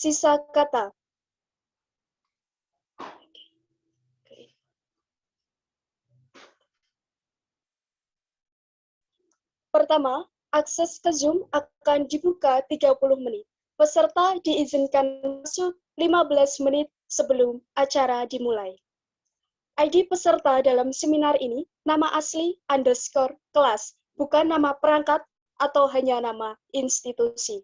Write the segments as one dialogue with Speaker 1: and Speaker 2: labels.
Speaker 1: Sisa kata. Pertama, akses ke Zoom akan dibuka 30 menit. Peserta diizinkan masuk 15 menit sebelum acara dimulai. ID peserta dalam seminar ini nama asli _ kelas, bukan nama perangkat atau hanya nama institusi.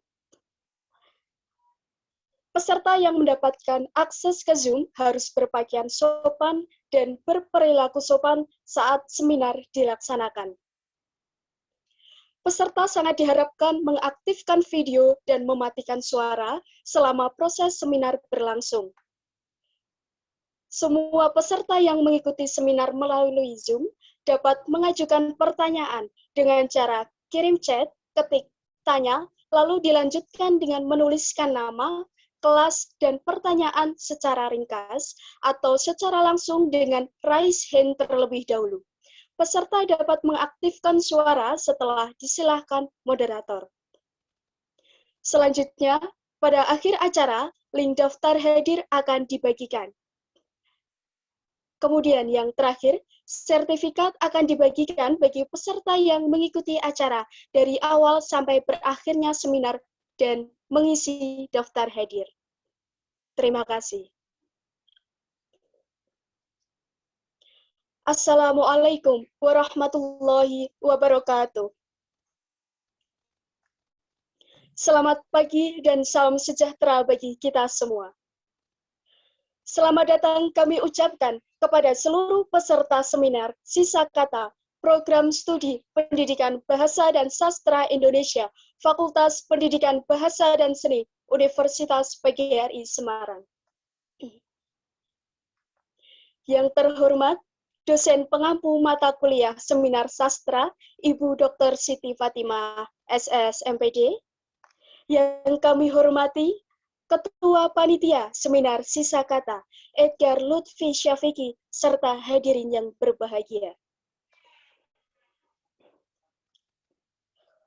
Speaker 1: Peserta yang mendapatkan akses ke Zoom harus berpakaian sopan dan berperilaku sopan saat seminar dilaksanakan. Peserta sangat diharapkan mengaktifkan video dan mematikan suara selama proses seminar berlangsung. Semua peserta yang mengikuti seminar melalui Zoom dapat mengajukan pertanyaan dengan cara kirim chat, ketik, tanya, lalu dilanjutkan dengan menuliskan nama, kelas, dan pertanyaan secara ringkas atau secara langsung dengan raise hand terlebih dahulu. Peserta dapat mengaktifkan suara setelah disilahkan moderator. Selanjutnya, pada akhir acara, link daftar hadir akan dibagikan. Kemudian yang terakhir, sertifikat akan dibagikan bagi peserta yang mengikuti acara dari awal sampai berakhirnya seminar dan mengisi daftar hadir. Terima kasih. Assalamualaikum warahmatullahi wabarakatuh. Selamat pagi dan salam sejahtera bagi kita semua. Selamat datang kami ucapkan kepada seluruh peserta seminar Sisa Kata, Program Studi Pendidikan Bahasa dan Sastra Indonesia, Fakultas Pendidikan Bahasa dan Seni, Universitas PGRI Semarang. Yang terhormat, dosen pengampu mata kuliah Seminar Sastra, Ibu Dr. Siti Fatimah, SS MPD. Yang kami hormati, Ketua Panitia Seminar Sisa Kata, Edgar Lutfi Syafiki, serta hadirin yang berbahagia.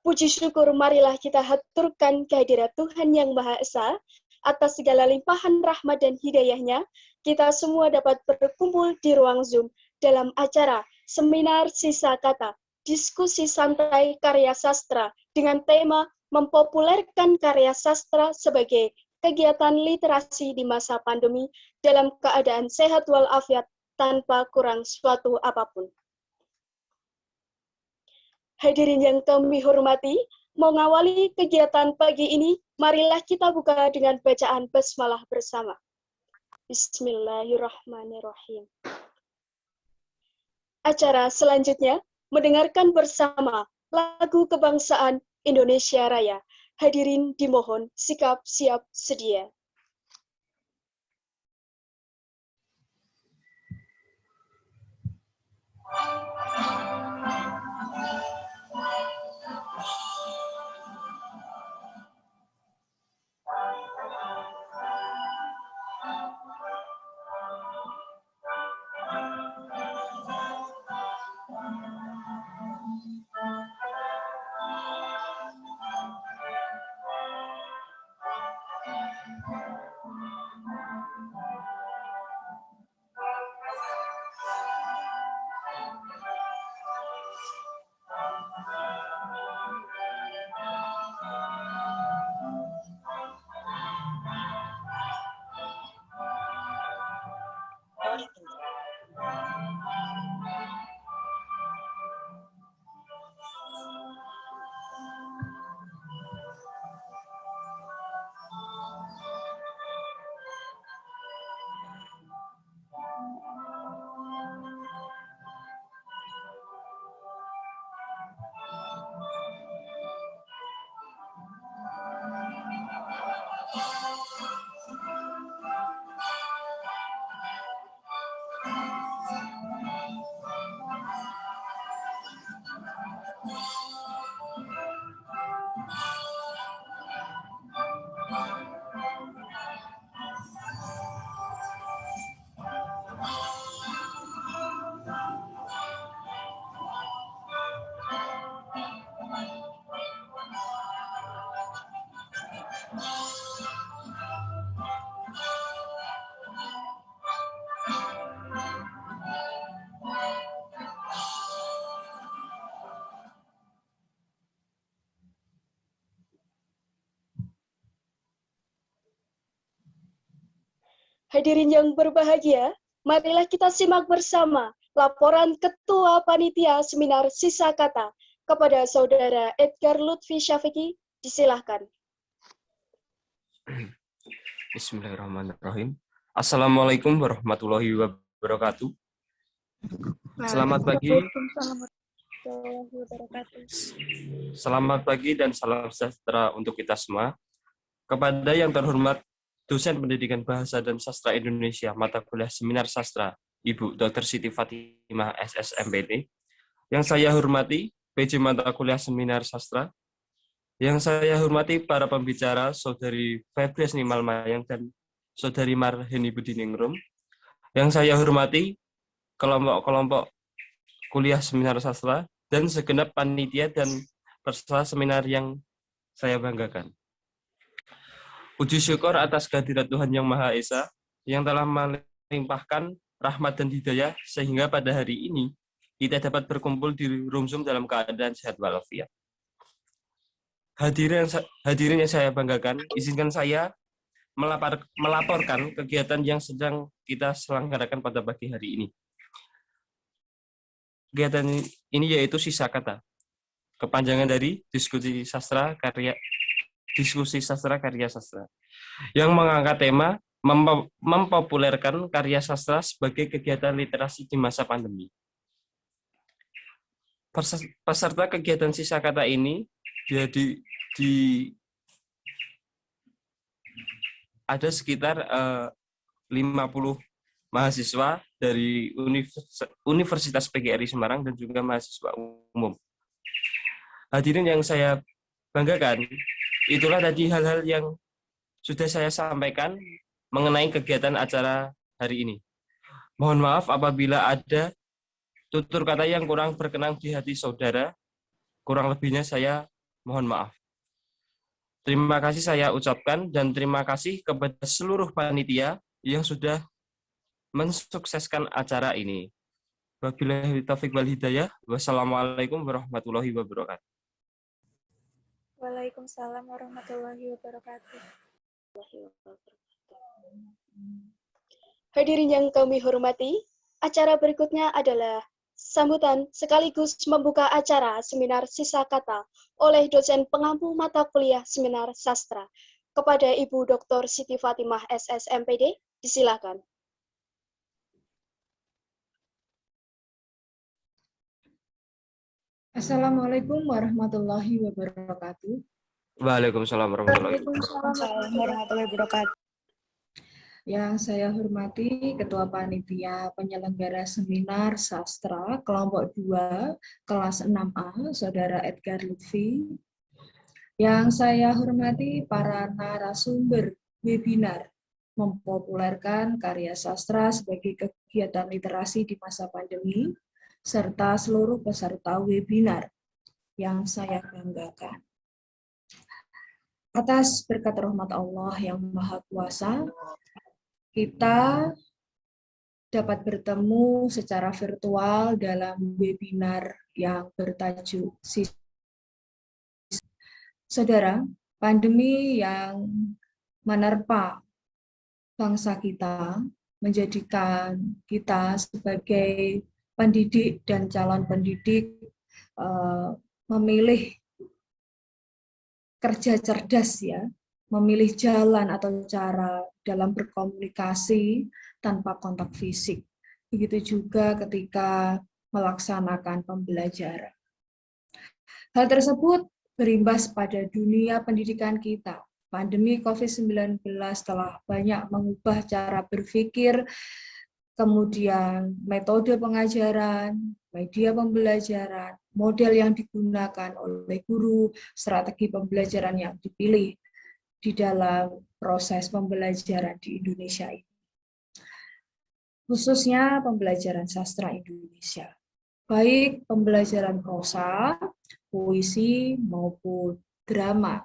Speaker 1: Puji syukur marilah kita haturkan kehadirat Tuhan Yang Maha Esa, atas segala limpahan rahmat dan hidayahnya, kita semua dapat berkumpul di ruang Zoom dalam acara Seminar Sisa Kata, diskusi santai karya sastra dengan tema mempopulerkan karya sastra sebagai kegiatan literasi di masa pandemi dalam keadaan sehat walafiat tanpa kurang suatu apapun. Hadirin yang kami hormati, mengawali kegiatan pagi ini, marilah kita buka dengan bacaan basmalah bersama. Bismillahirrahmanirrahim. Acara selanjutnya, mendengarkan bersama lagu kebangsaan Indonesia Raya. Hadirin dimohon sikap siap sedia. Hadirin yang berbahagia, marilah kita simak bersama laporan Ketua Panitia Seminar Sisa Kata kepada Saudara Edgar Lutfi Syafiki. Disilahkan.
Speaker 2: Bismillahirrahmanirrahim. Assalamualaikum warahmatullahi wabarakatuh. Selamat pagi. Selamat pagi dan salam sejahtera untuk kita semua. Kepada yang terhormat dosen Pendidikan Bahasa dan Sastra Indonesia mata kuliah Seminar Sastra, Ibu Dr. Siti Fatimah SSMPD. Yang saya hormati PJ mata kuliah Seminar Sastra. Yang saya hormati para pembicara Saudari Febri Malmayang dan Saudari Marheni Budiningrum. Yang saya hormati kelompok-kelompok kuliah Seminar Sastra dan segenap panitia dan peserta seminar yang saya banggakan. Puji syukur atas kehadirat Tuhan Yang Maha Esa yang telah melimpahkan rahmat dan hidayah sehingga pada hari ini kita dapat berkumpul di room Zoom dalam keadaan sehat walafiat. Hadirin yang saya banggakan, izinkan saya melaporkan kegiatan yang sedang kita selenggarakan pada pagi hari ini. Kegiatan ini yaitu Sisa Kata, kepanjangan dari diskusi sastra karya sastra, yang mengangkat tema mempopulerkan karya sastra sebagai kegiatan literasi di masa pandemi. Peserta kegiatan Sisa Kata ini ada sekitar 50 mahasiswa dari Universitas PGRI Semarang dan juga mahasiswa umum. Hadirin yang saya banggakan, itulah tadi hal-hal yang sudah saya sampaikan mengenai kegiatan acara hari ini. Mohon maaf apabila ada tutur kata yang kurang berkenan di hati saudara. Kurang lebihnya saya mohon maaf. Terima kasih saya ucapkan dan terima kasih kepada seluruh panitia yang sudah mensukseskan acara ini. Wabillahi taufiq wal hidayah. Wassalamualaikum warahmatullahi wabarakatuh.
Speaker 3: Waalaikumsalam warahmatullahi wabarakatuh.
Speaker 1: Hadirin yang kami hormati, acara berikutnya adalah sambutan sekaligus membuka acara Seminar Sisa Kata oleh dosen pengampu mata kuliah Seminar Sastra. Kepada Ibu Dr. Siti Fatimah SSMPD, disilakan.
Speaker 4: Assalamualaikum warahmatullahi wabarakatuh.
Speaker 2: Waalaikumsalam warahmatullahi
Speaker 3: wabarakatuh.
Speaker 4: Yang saya hormati Ketua Panitia Penyelenggara Seminar Sastra Kelompok 2 Kelas 6A, Saudara Edgar Lutfi. Yang saya hormati para narasumber webinar mempopulerkan karya sastra sebagai kegiatan literasi di masa pandemi, serta seluruh peserta webinar yang saya banggakan. Atas berkat rahmat Allah yang Maha Kuasa, kita dapat bertemu secara virtual dalam webinar yang bertajuk Saudara, pandemi yang menerpa bangsa kita menjadikan kita sebagai pendidik dan calon pendidik memilih kerja cerdas, ya, memilih jalan atau cara dalam berkomunikasi tanpa kontak fisik. Begitu juga ketika melaksanakan pembelajaran. Hal tersebut berimbas pada dunia pendidikan kita. Pandemi COVID-19 telah banyak mengubah cara berpikir, kemudian metode pengajaran, media pembelajaran, model yang digunakan oleh guru, strategi pembelajaran yang dipilih di dalam proses pembelajaran di Indonesia ini. Khususnya pembelajaran sastra Indonesia. Baik pembelajaran prosa, puisi, maupun drama.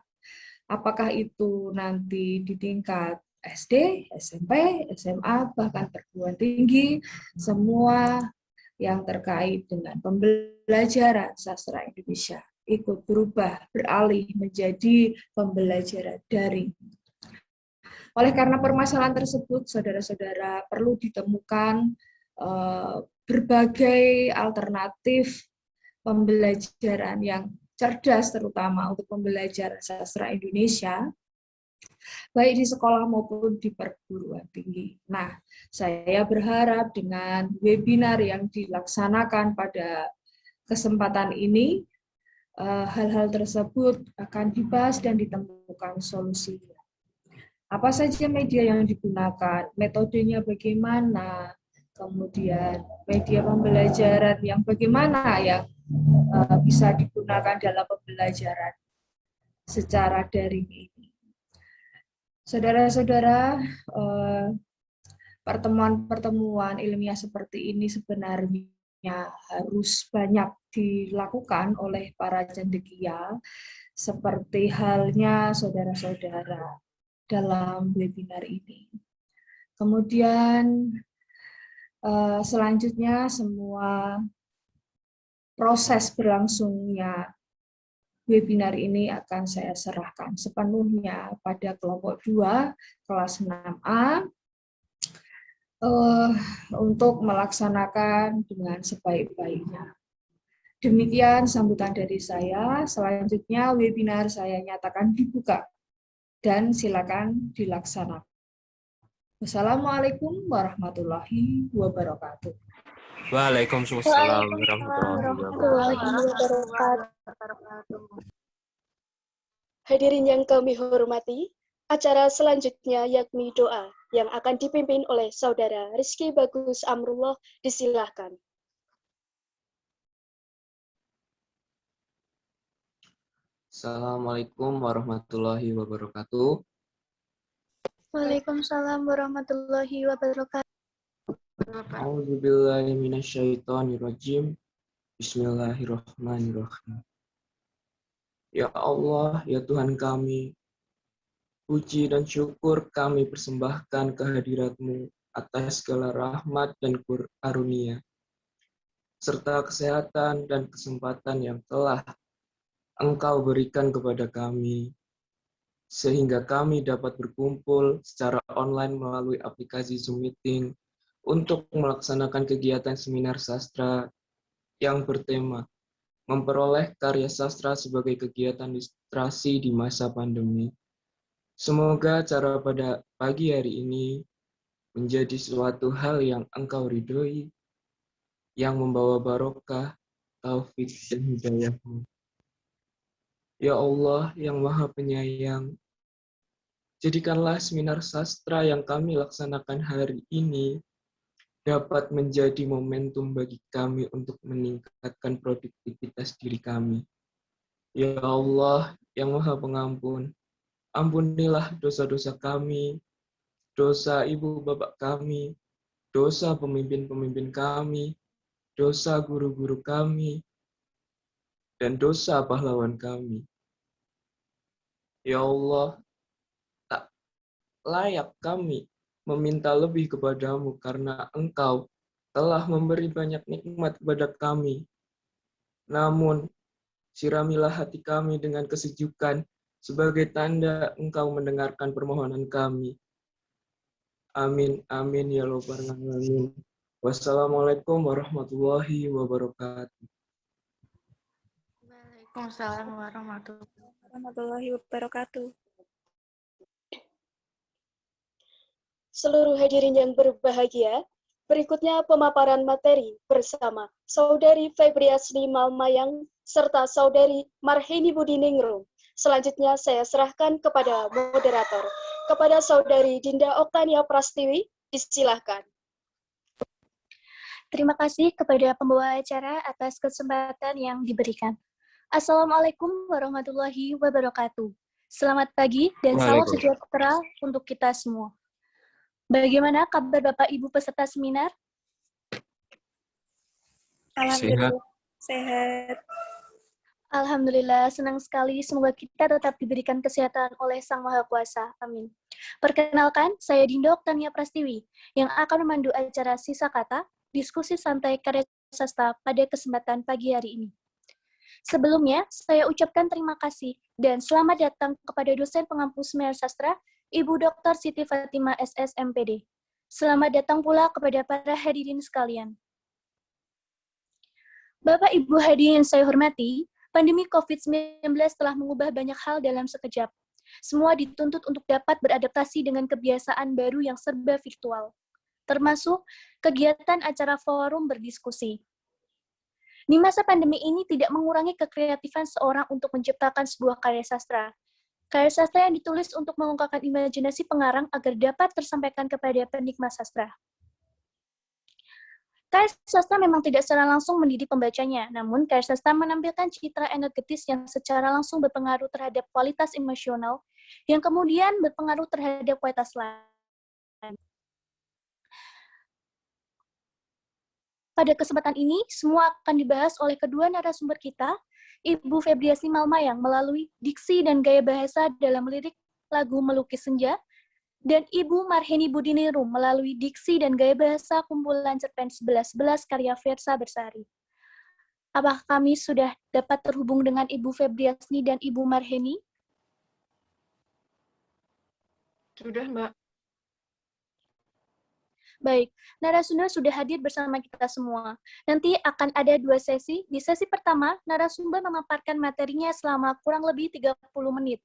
Speaker 4: Apakah itu nanti di tingkat SD, SMP, SMA, bahkan perguruan tinggi, semua yang terkait dengan pembelajaran sastra Indonesia ikut berubah, beralih menjadi pembelajaran daring. Oleh karena permasalahan tersebut, saudara-saudara, perlu ditemukan berbagai alternatif pembelajaran yang cerdas, terutama untuk pembelajaran sastra Indonesia, baik di sekolah maupun di perguruan tinggi. Nah, saya berharap dengan webinar yang dilaksanakan pada kesempatan ini, hal-hal tersebut akan dibahas dan ditemukan solusinya. Apa saja media yang digunakan, metodenya bagaimana, kemudian media pembelajaran yang bagaimana yang bisa digunakan dalam pembelajaran secara daring ini. Saudara-saudara, pertemuan-pertemuan ilmiah seperti ini sebenarnya harus banyak dilakukan oleh para cendekia, seperti halnya saudara-saudara dalam webinar ini. Kemudian selanjutnya semua proses berlangsungnya webinar ini akan saya serahkan sepenuhnya pada kelompok 2 kelas 6A untuk melaksanakan dengan sebaik-baiknya. Demikian sambutan dari saya. Selanjutnya webinar saya nyatakan dibuka dan silakan dilaksanakan. Wassalamualaikum warahmatullahi wabarakatuh.
Speaker 2: Waalaikumsalam warahmatullahi
Speaker 3: wabarakatuh.
Speaker 1: Hadirin yang kami hormati, acara selanjutnya yakni doa yang akan dipimpin oleh Saudara Rizky Bagus Amrullah, disilahkan.
Speaker 5: Assalamualaikum warahmatullahi wabarakatuh.
Speaker 3: Waalaikumsalam warahmatullahi wabarakatuh.
Speaker 5: A'udzubillahi minasyaitonirrajim. Bismillahirrahmanirrahim. Ya Allah, ya Tuhan kami, puji dan syukur kami persembahkan kehadirat-Mu atas segala rahmat dan karunia, serta kesehatan dan kesempatan yang telah Engkau berikan kepada kami, sehingga kami dapat berkumpul secara online melalui aplikasi Zoom Meeting untuk melaksanakan kegiatan seminar sastra yang bertema memperoleh karya sastra sebagai kegiatan literasi di masa pandemi. Semoga acara pada pagi hari ini menjadi suatu hal yang Engkau ridhoi, yang membawa barokah, taufik, dan hidayah-Mu. Ya Allah yang Maha Penyayang, jadikanlah seminar sastra yang kami laksanakan hari ini dapat menjadi momentum bagi kami untuk meningkatkan produktivitas diri kami. Ya Allah yang Maha Pengampun, ampunilah dosa-dosa kami, dosa ibu bapak kami, dosa pemimpin-pemimpin kami, dosa guru-guru kami, dan dosa pahlawan kami. Ya Allah, tak layak kami meminta lebih kepadamu karena Engkau telah memberi banyak nikmat kepada kami. Namun, siramilah hati kami dengan kesejukan sebagai tanda Engkau mendengarkan permohonan kami. Amin, amin, ya Rabbal alamin. Wassalamualaikum warahmatullahi wabarakatuh.
Speaker 3: Waalaikumsalam warahmatullahi wabarakatuh.
Speaker 1: Seluruh hadirin yang berbahagia, berikutnya pemaparan materi bersama Saudari Febriasni Malmayang serta Saudari Marheni Budiningrum. Selanjutnya saya serahkan kepada moderator, kepada Saudari Dinda Oktania Prastiwi, disilahkan.
Speaker 6: Terima kasih kepada pembawa acara atas kesempatan yang diberikan. Assalamualaikum warahmatullahi wabarakatuh. Selamat pagi dan salam sejahtera untuk kita semua. Bagaimana kabar Bapak Ibu peserta seminar?
Speaker 3: Alhamdulillah sehat.
Speaker 6: Alhamdulillah, senang sekali. Semoga kita tetap diberikan kesehatan oleh Sang Maha Kuasa. Amin. Perkenalkan, saya Dinda Oktania Prastiwi yang akan memandu acara Sisa Kata, diskusi santai karya sastra pada kesempatan pagi hari ini. Sebelumnya, saya ucapkan terima kasih dan selamat datang kepada dosen pengampu seminar sastra, Ibu Dr. Siti Fatimah SS MPD. Selamat datang pula kepada para hadirin sekalian. Bapak Ibu hadirin yang saya hormati, pandemi COVID-19 telah mengubah banyak hal dalam sekejap. Semua dituntut untuk dapat beradaptasi dengan kebiasaan baru yang serba virtual, termasuk kegiatan acara forum berdiskusi. Di masa pandemi ini tidak mengurangi kekreatifan seorang untuk menciptakan sebuah karya sastra. Karya sastra yang ditulis untuk mengungkapkan imajinasi pengarang agar dapat tersampaikan kepada penikmat sastra. Karya sastra memang tidak secara langsung mendidik pembacanya, namun karya sastra menampilkan citra energetis yang secara langsung berpengaruh terhadap kualitas emosional, yang kemudian berpengaruh terhadap kualitas lain. Pada kesempatan ini, semua akan dibahas oleh kedua narasumber kita, Ibu Febriasni Malmayang melalui diksi dan gaya bahasa dalam lirik lagu Melukis Senja, dan Ibu Marheni Budinirum melalui diksi dan gaya bahasa kumpulan cerpen 11-11 karya Versa Bersari. Apakah kami sudah dapat terhubung dengan Ibu Febriasni dan Ibu Marheni?
Speaker 3: Sudah, Mbak.
Speaker 6: Baik, narasumber sudah hadir bersama kita semua. Nanti akan ada 2 sesi. Di sesi pertama, narasumber memaparkan materinya selama kurang lebih 30 menit.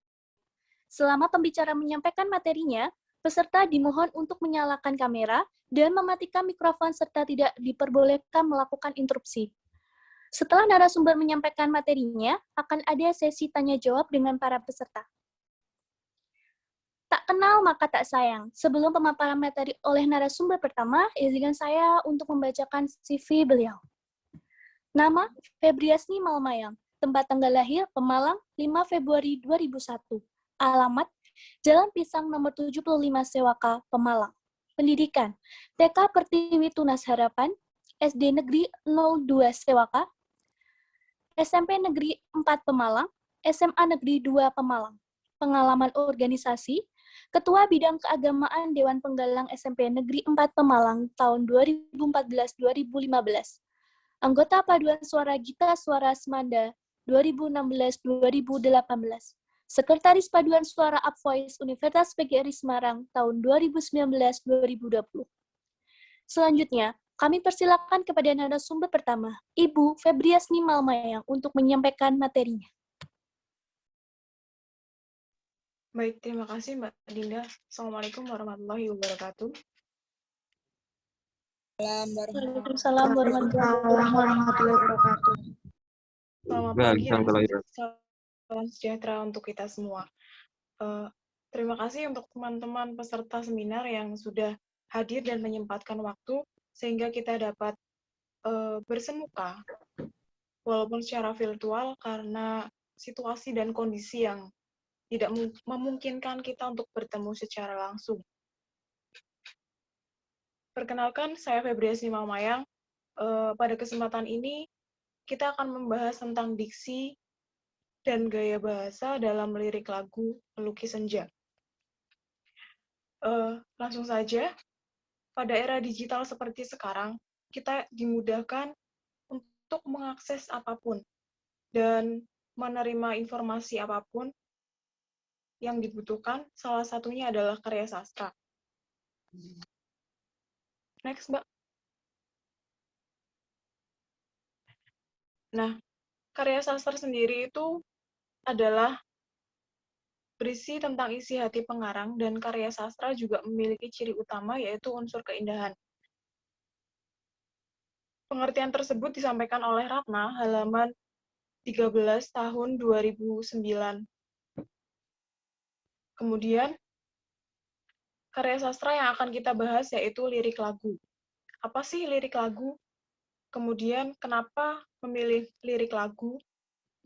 Speaker 6: Selama pembicara menyampaikan materinya, peserta dimohon untuk menyalakan kamera dan mematikan mikrofon serta tidak diperbolehkan melakukan interupsi. Setelah narasumber menyampaikan materinya, akan ada sesi tanya-jawab dengan para peserta. Tak kenal maka tak sayang. Sebelum pemaparan materi oleh narasumber pertama, izinkan saya untuk membacakan CV beliau. Nama, Febriasni Malmayang. Tempat tanggal lahir, Pemalang, 5 Februari 2001. Alamat, Jalan Pisang nomor 75 Sewaka, Pemalang. Pendidikan, TK Pertiwi Tunas Harapan, SD Negeri 02 Sewaka, SMP Negeri 4 Pemalang, SMA Negeri 2 Pemalang. Pengalaman organisasi, Ketua Bidang Keagamaan Dewan Penggalang SMP Negeri 4 Pemalang tahun 2014-2015. Anggota Paduan Suara Gita Suara Semanda 2016-2018. Sekretaris Paduan Suara Upvoice Universitas PGRI Semarang tahun 2019-2020. Selanjutnya, kami persilakan kepada narasumber pertama, Ibu Febriasni Malmayang untuk menyampaikan materinya.
Speaker 3: Baik, terima kasih Mbak Dinda. Assalamualaikum warahmatullahi wabarakatuh.
Speaker 6: Waalaikumsalam warahmatullahi wabarakatuh.
Speaker 3: Selamat pagi dan salam sejahtera untuk kita semua. Terima kasih untuk teman-teman peserta seminar yang sudah hadir dan menyempatkan waktu sehingga kita dapat bersemuka walaupun secara virtual karena situasi dan kondisi yang tidak memungkinkan kita untuk bertemu secara langsung. Perkenalkan, saya Febriasni Malmayang. Pada kesempatan ini, kita akan membahas tentang diksi dan gaya bahasa dalam lirik lagu Melukis Senja. Langsung saja, pada era digital seperti sekarang, kita dimudahkan untuk mengakses apapun dan menerima informasi apapun yang dibutuhkan, salah satunya adalah karya sastra. Next, Mbak. Nah, karya sastra sendiri itu adalah berisi tentang isi hati pengarang, dan karya sastra juga memiliki ciri utama, yaitu unsur keindahan. Pengertian tersebut disampaikan oleh Ratna, halaman 13 tahun 2009. Kemudian, karya sastra yang akan kita bahas yaitu lirik lagu. Apa sih lirik lagu? Kemudian, kenapa memilih lirik lagu?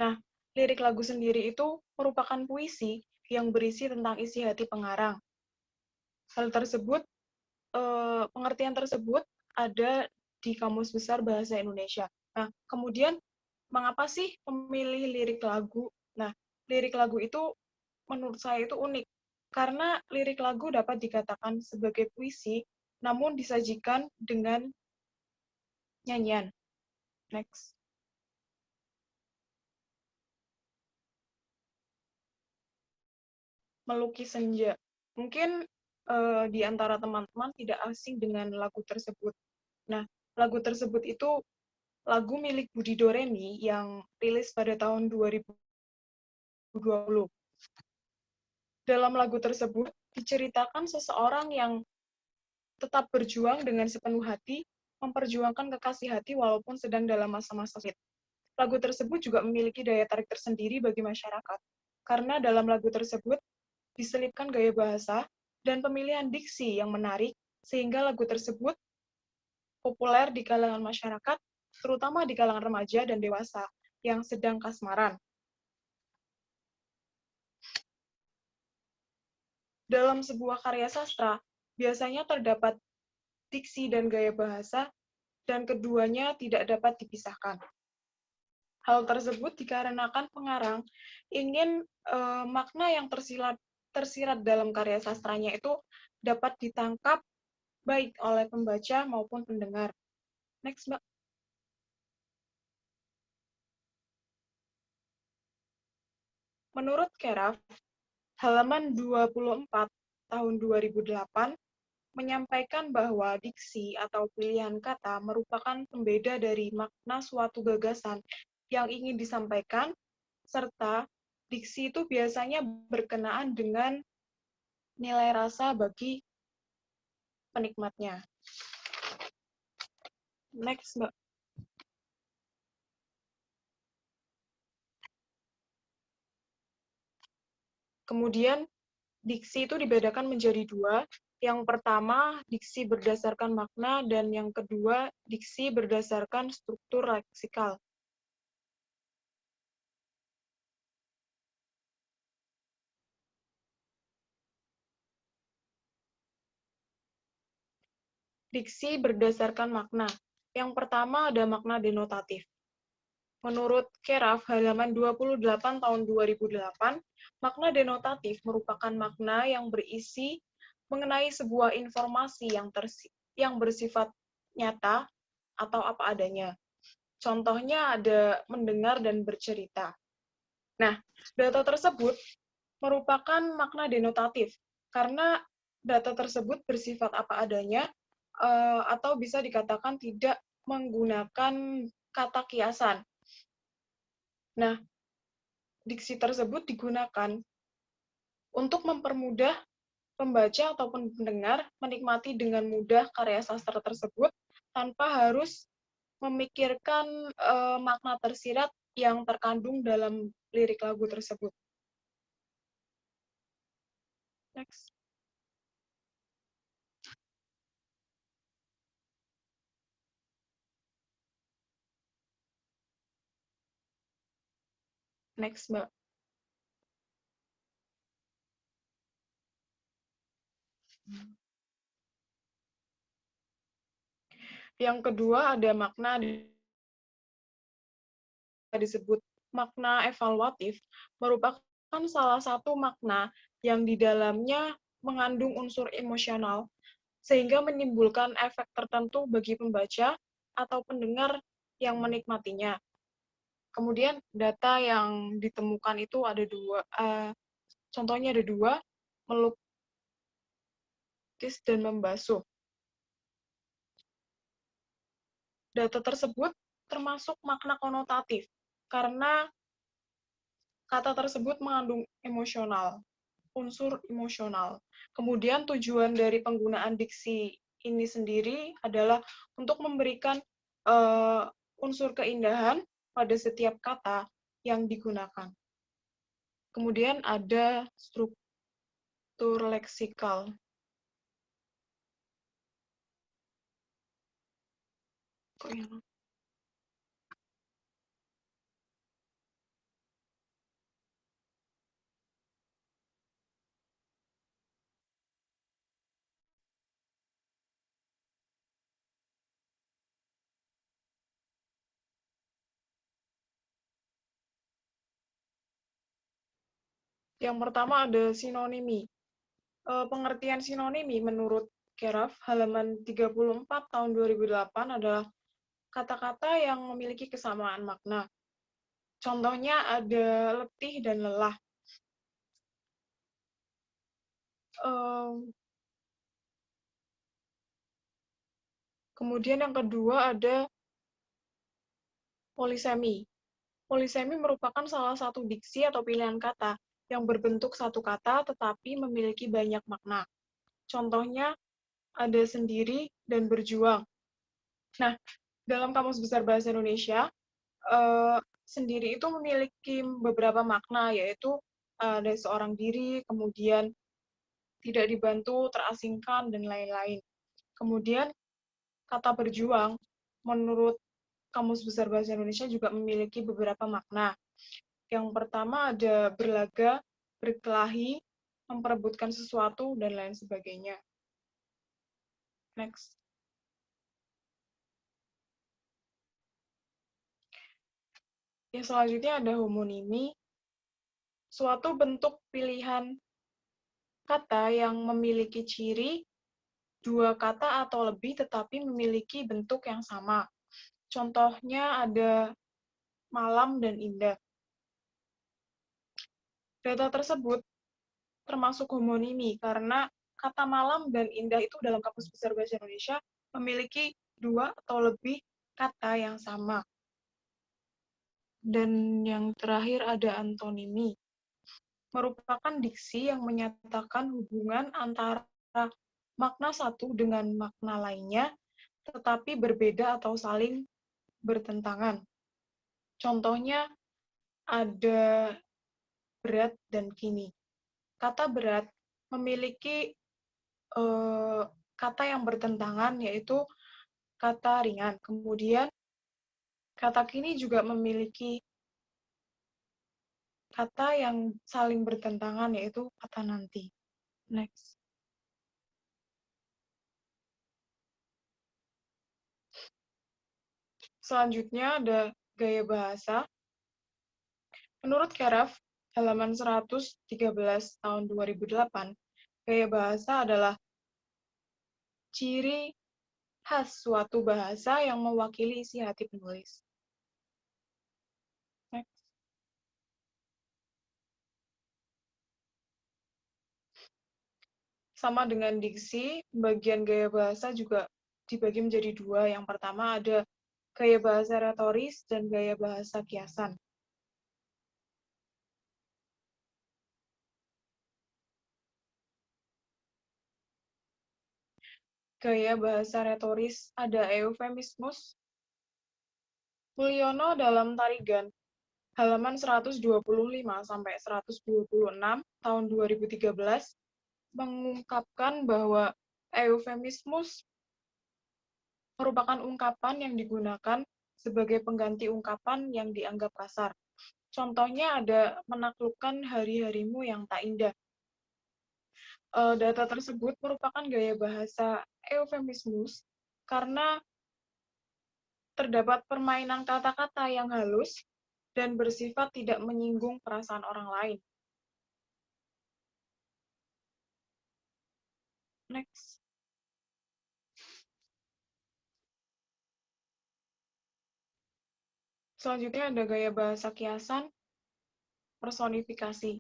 Speaker 3: Nah, lirik lagu sendiri itu merupakan puisi yang berisi tentang isi hati pengarang. Hal tersebut, pengertian tersebut ada di Kamus Besar Bahasa Indonesia. Nah, kemudian, mengapa sih memilih lirik lagu? Nah, lirik lagu itu menurut saya itu unik, karena lirik lagu dapat dikatakan sebagai puisi, namun disajikan dengan nyanyian. Next. Melukis Senja. Mungkin di antara teman-teman tidak asing dengan lagu tersebut. Nah, lagu tersebut itu lagu milik Budi Doremi yang rilis pada tahun 2020. Dalam lagu tersebut diceritakan seseorang yang tetap berjuang dengan sepenuh hati, memperjuangkan kekasih hati walaupun sedang dalam masa-masa sulit. Lagu tersebut juga memiliki daya tarik tersendiri bagi masyarakat, karena dalam lagu tersebut diselipkan gaya bahasa dan pemilihan diksi yang menarik, sehingga lagu tersebut populer di kalangan masyarakat, terutama di kalangan remaja dan dewasa yang sedang kasmaran. Dalam sebuah karya sastra, biasanya terdapat diksi dan gaya bahasa, dan keduanya tidak dapat dipisahkan. Hal tersebut dikarenakan pengarang ingin makna yang tersirat dalam karya sastranya itu dapat ditangkap baik oleh pembaca maupun pendengar. Next, Mbak. Menurut Keraf, halaman 24 tahun 2008 menyampaikan bahwa diksi atau pilihan kata merupakan pembeda dari makna suatu gagasan yang ingin disampaikan, serta diksi itu biasanya berkenaan dengan nilai rasa bagi penikmatnya. Next, Mbak. Kemudian, diksi itu dibedakan menjadi dua. Yang pertama, diksi berdasarkan makna, dan yang kedua, diksi berdasarkan struktur leksikal. Diksi berdasarkan makna. Yang pertama ada makna denotatif. Menurut Keraf, halaman 28 tahun 2008, makna denotatif merupakan makna yang berisi mengenai sebuah informasi yang bersifat nyata atau apa adanya. Contohnya ada mendengar dan bercerita. Nah, data tersebut merupakan makna denotatif, karena data tersebut bersifat apa adanya, atau bisa dikatakan tidak menggunakan kata kiasan. Nah, diksi tersebut digunakan untuk mempermudah pembaca ataupun pendengar menikmati dengan mudah karya sastra tersebut tanpa harus memikirkan makna tersirat yang terkandung dalam lirik lagu tersebut. Next. Next, Mbak. Yang kedua ada makna disebut makna evaluatif, merupakan salah satu makna yang di dalamnya mengandung unsur emosional, sehingga menimbulkan efek tertentu bagi pembaca atau pendengar yang menikmatinya. Kemudian data yang ditemukan itu ada dua, contohnya ada dua, melukis dan membasuh. Data tersebut termasuk makna konotatif, karena kata tersebut mengandung emosional, unsur emosional. Kemudian tujuan dari penggunaan diksi ini sendiri adalah untuk memberikan unsur keindahan pada setiap kata yang digunakan. Kemudian ada struktur leksikal. Yang pertama ada sinonimi. Pengertian sinonimi menurut Keraf, halaman 34 tahun 2008 adalah kata-kata yang memiliki kesamaan makna. Contohnya ada letih dan lelah. Kemudian yang kedua ada polisemi. Polisemi merupakan salah satu diksi atau pilihan kata yang berbentuk satu kata tetapi memiliki banyak makna. Contohnya ada sendiri dan berjuang. Nah, dalam Kamus Besar Bahasa Indonesia, sendiri itu memiliki beberapa makna, yaitu ada seorang diri, kemudian tidak dibantu, terasingkan, dan lain-lain. Kemudian kata berjuang, menurut Kamus Besar Bahasa Indonesia juga memiliki beberapa makna. Yang pertama ada berlaga, berkelahi, memperebutkan sesuatu, dan lain sebagainya. Next. Yang selanjutnya ada homonimi, suatu bentuk pilihan kata yang memiliki ciri dua kata atau lebih tetapi memiliki bentuk yang sama. Contohnya ada malam dan indah. Data tersebut termasuk homonimi karena kata malam dan indah itu dalam Kamus Besar Bahasa Indonesia memiliki dua atau lebih kata yang sama. Dan yang terakhir ada antonimi, merupakan diksi yang menyatakan hubungan antara makna satu dengan makna lainnya, tetapi berbeda atau saling bertentangan. Contohnya ada berat dan kini. Kata berat memiliki kata yang bertentangan, yaitu kata ringan. Kemudian kata kini juga memiliki kata yang saling bertentangan, yaitu kata nanti. Next. Selanjutnya ada gaya bahasa. Menurut Keraf, halaman 113 tahun 2008, gaya bahasa adalah ciri khas suatu bahasa yang mewakili isi hati penulis. Next. Sama dengan diksi, bagian gaya bahasa juga dibagi menjadi dua. Yang pertama ada gaya bahasa retoris dan gaya bahasa kiasan. Gaya bahasa retoris ada eufemismus. Mulyono dalam Tarigan, halaman 125 sampai 126 tahun 2013 mengungkapkan bahwa eufemismus merupakan ungkapan yang digunakan sebagai pengganti ungkapan yang dianggap kasar. Contohnya ada menaklukkan hari-harimu yang tak indah. Data tersebut merupakan gaya bahasa eufemismus karena terdapat permainan kata-kata yang halus dan bersifat tidak menyinggung perasaan orang lain. Next. Selanjutnya ada gaya bahasa kiasan, personifikasi.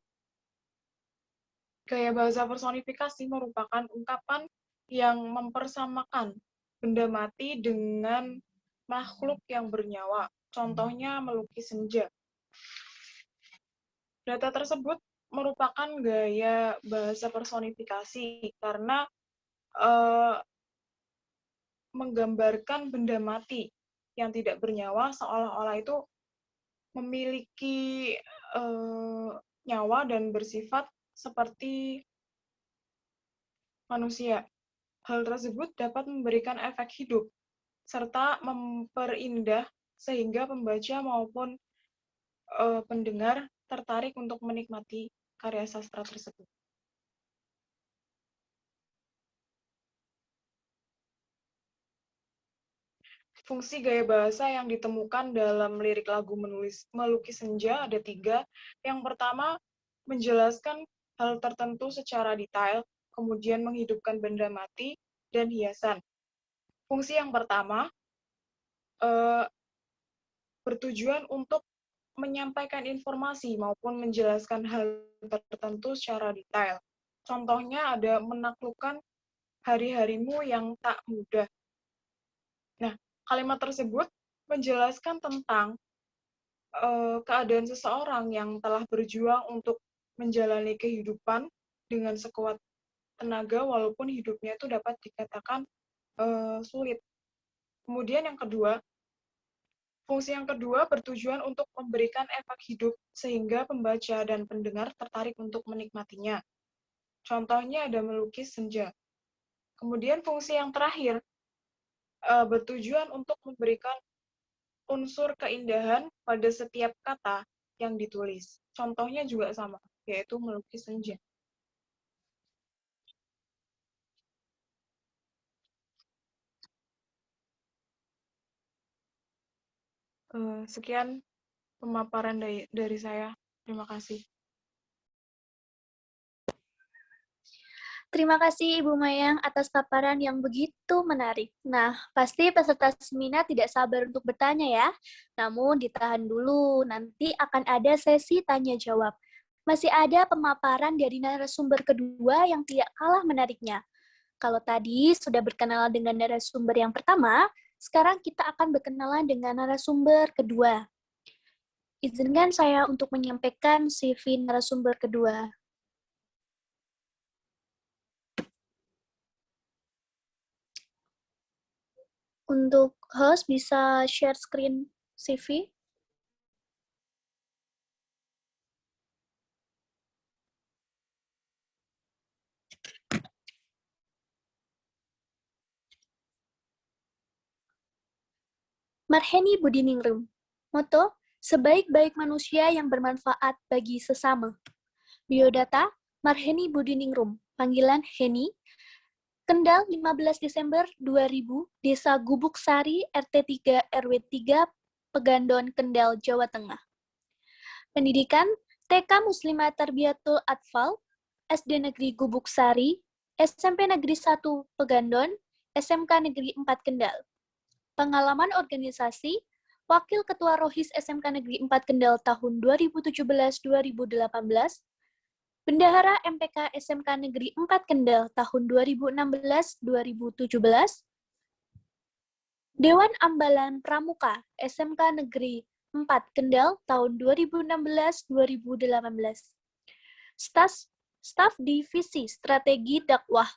Speaker 3: Gaya bahasa personifikasi merupakan ungkapan yang mempersamakan benda mati dengan makhluk yang bernyawa. Contohnya melukis senja. Data tersebut merupakan gaya bahasa personifikasi karena menggambarkan benda mati yang tidak bernyawa seolah-olah itu memiliki nyawa dan bersifat seperti manusia. Hal tersebut dapat memberikan efek hidup serta memperindah sehingga pembaca maupun pendengar tertarik untuk menikmati karya sastra tersebut. Fungsi gaya bahasa yang ditemukan dalam lirik lagu Melukis Senja ada 3. Yang pertama, menjelaskan hal tertentu secara detail, kemudian menghidupkan benda mati, dan hiasan. Fungsi yang pertama, bertujuan untuk menyampaikan informasi maupun menjelaskan hal tertentu secara detail. Contohnya ada menaklukkan hari-harimu yang tak mudah. Nah, kalimat tersebut menjelaskan tentang keadaan seseorang yang telah berjuang untuk menjalani kehidupan dengan sekuat tenaga walaupun hidupnya itu dapat dikatakan sulit. Kemudian yang kedua, fungsi yang kedua bertujuan untuk memberikan efek hidup sehingga pembaca dan pendengar tertarik untuk menikmatinya. Contohnya ada melukis senja. Kemudian fungsi yang terakhir bertujuan untuk memberikan unsur keindahan pada setiap kata yang ditulis. Contohnya juga sama, yaitu melukis senja. Sekian pemaparan dari saya. Terima kasih.
Speaker 6: Terima kasih Ibu Mayang atas paparan yang begitu menarik. Nah, pasti peserta seminar tidak sabar untuk bertanya ya. Namun ditahan dulu, nanti akan ada sesi tanya jawab. Masih ada pemaparan dari narasumber kedua yang tidak kalah menariknya. Kalau tadi sudah berkenalan dengan narasumber yang pertama, sekarang kita akan berkenalan dengan narasumber kedua. Izinkan saya untuk menyampaikan CV narasumber kedua. Untuk host bisa share screen CV. Marheni Budiningrum. Moto, sebaik-baik manusia yang bermanfaat bagi sesama. Biodata, Marheni Budiningrum. Panggilan Heni. Kendal 15 Desember 2000, Desa Gubuk Sari, RT 3 RW 3, Pegandon, Kendal, Jawa Tengah. Pendidikan, TK Muslimat Tarbiyatul Atfal, SD Negeri Gubuk Sari, SMP Negeri 1 Pegandon, SMK Negeri 4 Kendal. Pengalaman organisasi, Wakil Ketua Rohis SMK Negeri 4 Kendal tahun 2017-2018, Bendahara MPK SMK Negeri 4 Kendal tahun 2016-2017, Dewan Ambalan Pramuka SMK Negeri 4 Kendal tahun 2016-2018, Staf Divisi Strategi Dakwah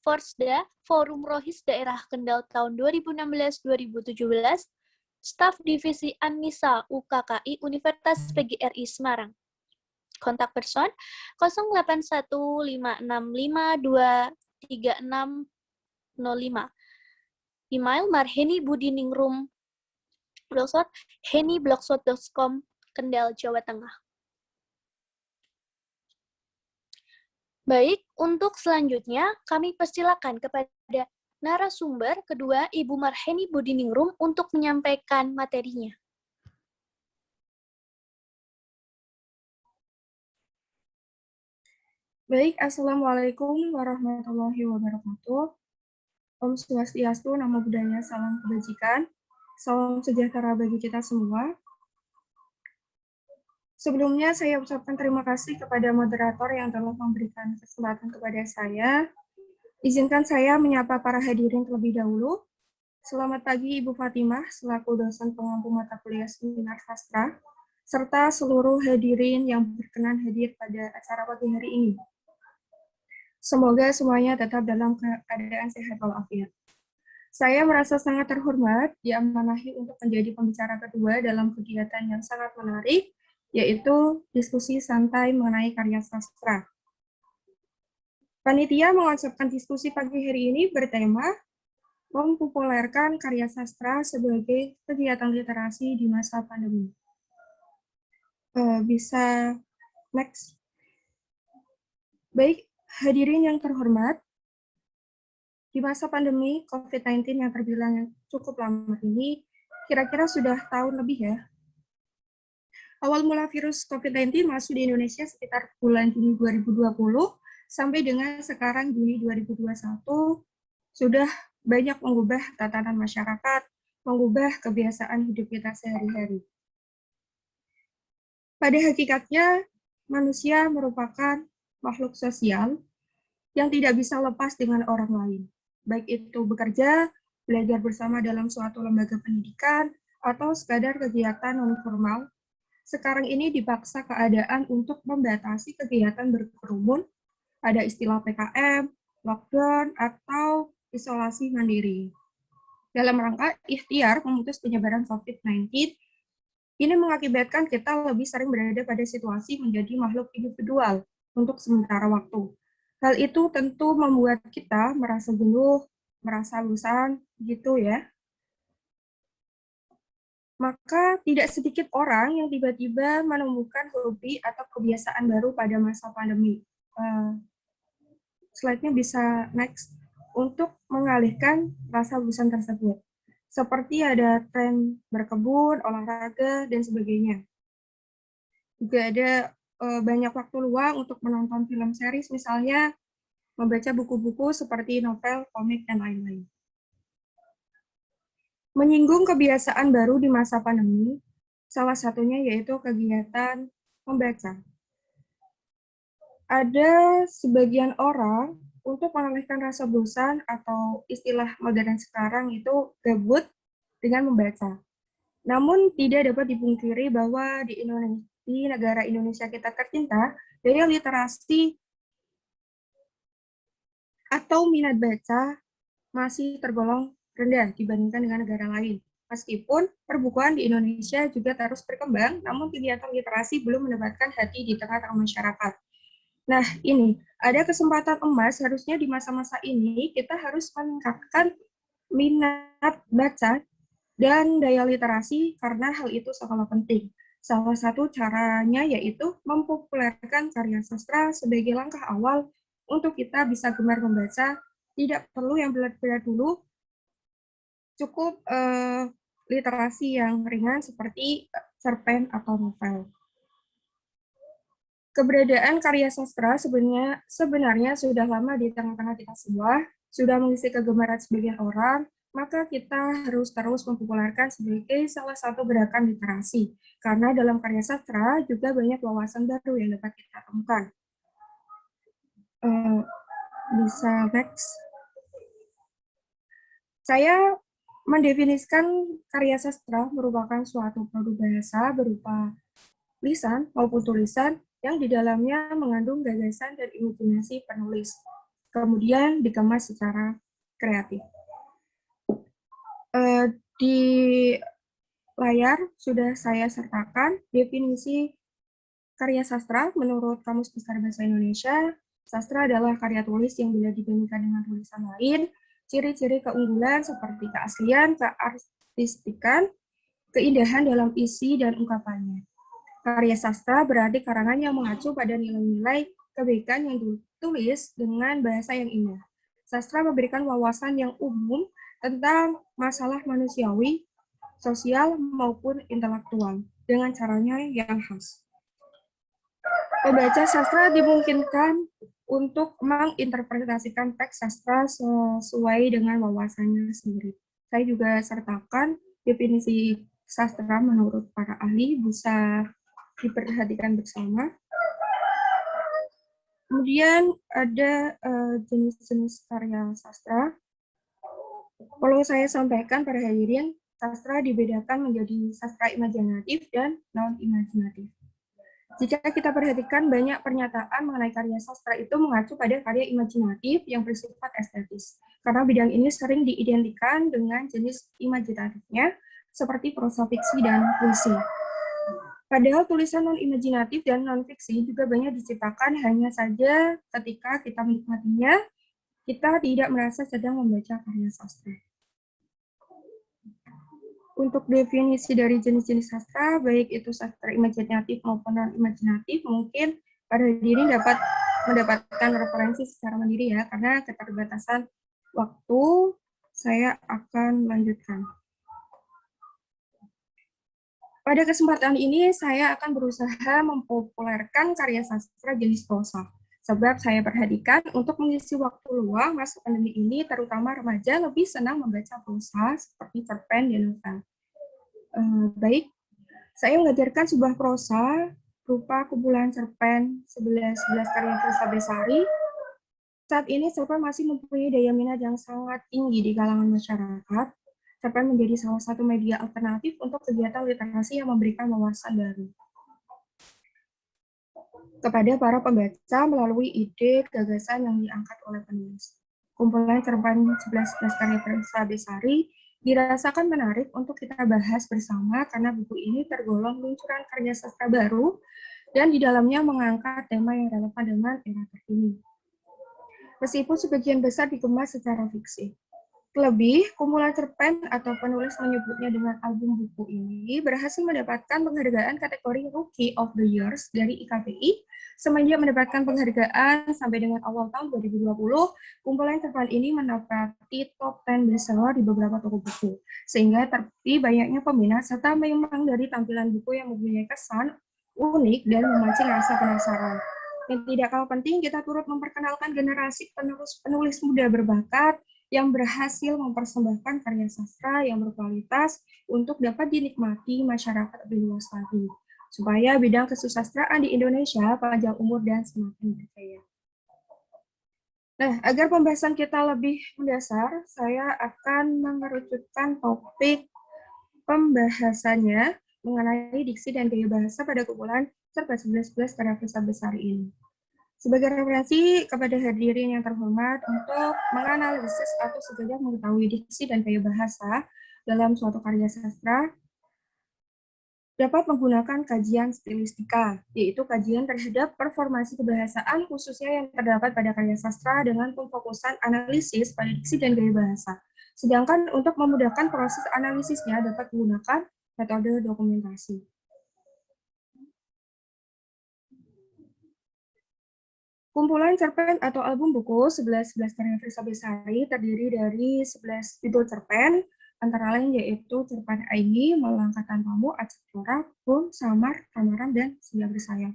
Speaker 6: Forsda Forum Rohis Daerah Kendal tahun 2016-2017, Staf Divisi An-Nisa UKKI Universitas PGRI Semarang. Kontak person 0815623605. Email marhenibudiningrum@heni-blogspot.com, Kendal, Jawa Tengah. Baik, untuk selanjutnya kami persilakan kepada narasumber kedua, Ibu Marheni Budiningrum, untuk menyampaikan materinya.
Speaker 4: Baik, Assalamualaikum warahmatullahi wabarakatuh. Om Swastiastu, Namo Buddhaya, Salam Kebajikan. Salam sejahtera bagi kita semua. Sebelumnya saya ucapkan terima kasih kepada moderator yang telah memberikan kesempatan kepada saya. Izinkan saya menyapa para hadirin terlebih dahulu. Selamat pagi Ibu Fatimah, selaku dosen pengampu mata kuliah seminar sastra, serta seluruh hadirin yang berkenan hadir pada acara pagi hari ini. Semoga semuanya tetap dalam keadaan sehat walafiat. Saya merasa sangat terhormat diamanahi untuk menjadi pembicara kedua dalam kegiatan yang sangat menarik, yaitu diskusi santai mengenai karya sastra. Panitia mengonsepkan diskusi pagi hari ini bertema mempopulerkan karya sastra sebagai kegiatan literasi di masa pandemi. Bisa next. Baik, hadirin yang terhormat, di masa pandemi COVID-19 yang terbilang cukup lama ini, kira-kira sudah tahun lebih ya. Awal mula virus COVID-19 masuk di Indonesia sekitar bulan Juni 2020, sampai dengan sekarang Juni 2021, sudah banyak mengubah tatanan masyarakat, mengubah kebiasaan hidup kita sehari-hari. Pada hakikatnya, manusia merupakan makhluk sosial yang tidak bisa lepas dengan orang lain, baik itu bekerja, belajar bersama dalam suatu lembaga pendidikan, atau sekadar kegiatan non-formal. Sekarang ini dipaksa keadaan untuk membatasi kegiatan berkerumun, ada istilah PKM, lockdown, atau isolasi mandiri. Dalam rangka ikhtiar memutus penyebaran COVID-19, ini mengakibatkan kita lebih sering berada pada situasi menjadi makhluk individual untuk sementara waktu. Hal itu tentu membuat kita merasa jenuh, merasa bosan, gitu ya. Maka tidak sedikit orang yang tiba-tiba menemukan hobi atau kebiasaan baru pada masa pandemi. Slide-nya bisa next. Untuk mengalihkan rasa bosan tersebut. Seperti ada tren berkebun, olahraga, dan sebagainya. Juga ada banyak waktu luang untuk menonton film series, misalnya membaca buku-buku seperti novel, komik, dan lain-lain. Menyinggung kebiasaan baru di masa pandemi, salah satunya yaitu kegiatan membaca. Ada sebagian orang untuk mengalihkan rasa bosan atau istilah modern sekarang itu gabut dengan membaca. Namun tidak dapat dipungkiri bahwa di negara Indonesia kita tercinta, daya literasi atau minat baca masih tergolong rendah dibandingkan dengan negara lain. Meskipun perbukuan di Indonesia juga terus berkembang, namun kegiatan literasi belum mendapatkan hati di tengah-tengah masyarakat. Nah, ini ada kesempatan emas, harusnya di masa-masa ini kita harus meningkatkan minat baca dan daya literasi karena hal itu sangatlah penting. Salah satu caranya yaitu mempopulerkan karya sastra sebagai langkah awal untuk kita bisa gemar membaca. Tidak perlu yang berat-berat dulu, cukup literasi yang ringan seperti cerpen atau novel. Keberadaan karya sastra sebenarnya sudah lama di tengah-tengah kita semua, sudah mengisi kegemaran sebagian orang, maka kita harus terus mempopulerkan sebagai salah satu gerakan literasi. Karena dalam karya sastra juga banyak wawasan baru yang dapat kita temukan. Bisa next. Saya mendefinisikan karya sastra merupakan suatu produk bahasa berupa lisan maupun tulisan yang di dalamnya mengandung gagasan dan imajinasi penulis, kemudian dikemas secara kreatif. Di layar sudah saya sertakan definisi karya sastra menurut Kamus Besar Bahasa Indonesia. Sastra adalah karya tulis yang bila dibandingkan dengan tulisan lain, ciri-ciri keunggulan seperti keaslian, keartistikan, keindahan dalam isi dan ungkapannya. Karya sastra berarti karangan yang mengacu pada nilai-nilai kebaikan yang ditulis dengan bahasa yang indah. Sastra memberikan wawasan yang umum tentang masalah manusiawi, sosial, maupun intelektual dengan caranya yang khas. Pembaca sastra dimungkinkan untuk menginterpretasikan teks sastra sesuai dengan wawasannya sendiri. Saya juga sertakan definisi sastra menurut para ahli, bisa diperhatikan bersama. Kemudian ada jenis-jenis karya sastra. Perlu saya sampaikan pada hadirin, sastra dibedakan menjadi sastra imajinatif dan non-imajinatif. Jika kita perhatikan, banyak pernyataan mengenai karya sastra itu mengacu pada karya imajinatif yang bersifat estetis. Karena bidang ini sering diidentikan dengan jenis imajinatifnya, seperti prosa fiksi dan puisi. Padahal tulisan non-imajinatif dan non-fiksi juga banyak diciptakan, hanya saja ketika kita menikmatinya, kita tidak merasa sedang membaca karya sastra. Untuk definisi dari jenis-jenis sastra, baik itu sastra imajinatif maupun non-imajinatif, mungkin pada diri dapat mendapatkan referensi secara mandiri ya, karena keterbatasan waktu, saya akan lanjutkan. Pada kesempatan ini, saya akan berusaha mempopulerkan karya sastra jenis prosa. Sebab saya perhatikan untuk mengisi waktu luang masa pandemi ini, terutama remaja lebih senang membaca prosa seperti cerpen dan novel. Baik, saya mengajarkan sebuah prosa berupa kumpulan cerpen 11 karya Elsa Besari Saat ini cerpen masih mempunyai daya minat yang sangat tinggi di kalangan masyarakat. Cerpen menjadi salah satu media alternatif untuk kegiatan literasi yang memberikan wawasan baru kepada para pembaca melalui ide gagasan yang diangkat oleh penulis. Kumpulan cerpen 11 karya Fresa Besari dirasakan menarik untuk kita bahas bersama karena buku ini tergolong luncuran karya sastra baru dan di dalamnya mengangkat tema yang relevan dengan era terkini. Meskipun sebagian besar dikemas secara fiksi. Terlebih, kumpulan cerpen atau penulis menyebutnya dengan album buku ini berhasil mendapatkan penghargaan kategori Rookie of the Years dari IKPI. Semenjak mendapatkan penghargaan sampai dengan awal tahun 2020, kumpulan cerpen ini mendapati top 10 bestseller di beberapa toko buku, sehingga terbukti banyaknya peminat serta memang dari tampilan buku yang mempunyai kesan unik dan memancing rasa penasaran. Yang tidak kalah penting, kita turut memperkenalkan generasi penulis muda berbakat yang berhasil mempersembahkan karya sastra yang berkualitas untuk dapat dinikmati masyarakat lebih luas lagi, supaya bidang kesusastraan di Indonesia panjang umur dan semakin berjaya. Nah, agar pembahasan kita lebih mendasar, saya akan mengerucutkan topik pembahasannya mengenai diksi dan gaya bahasa pada kumpulan cerpen 11 karya Fresa Besari ini. Sebagai referensi kepada hadirin yang terhormat untuk menganalisis atau sekedar mengetahui diksi dan gaya bahasa dalam suatu karya sastra, dapat menggunakan kajian stilistika, yaitu kajian terhadap performasi kebahasaan khususnya yang terdapat pada karya sastra dengan pemfokusan analisis pada diksi dan gaya bahasa. Sedangkan untuk memudahkan proses analisisnya dapat menggunakan metode dokumentasi. Kumpulan cerpen atau album buku 11 karya Fresa Besari terdiri dari 11 judul cerpen, antara lain yaitu cerpen Aini, Melangkah Tanpamu, Acak Corak, Bom, Samar, Tamaran, dan Senja Bersayap.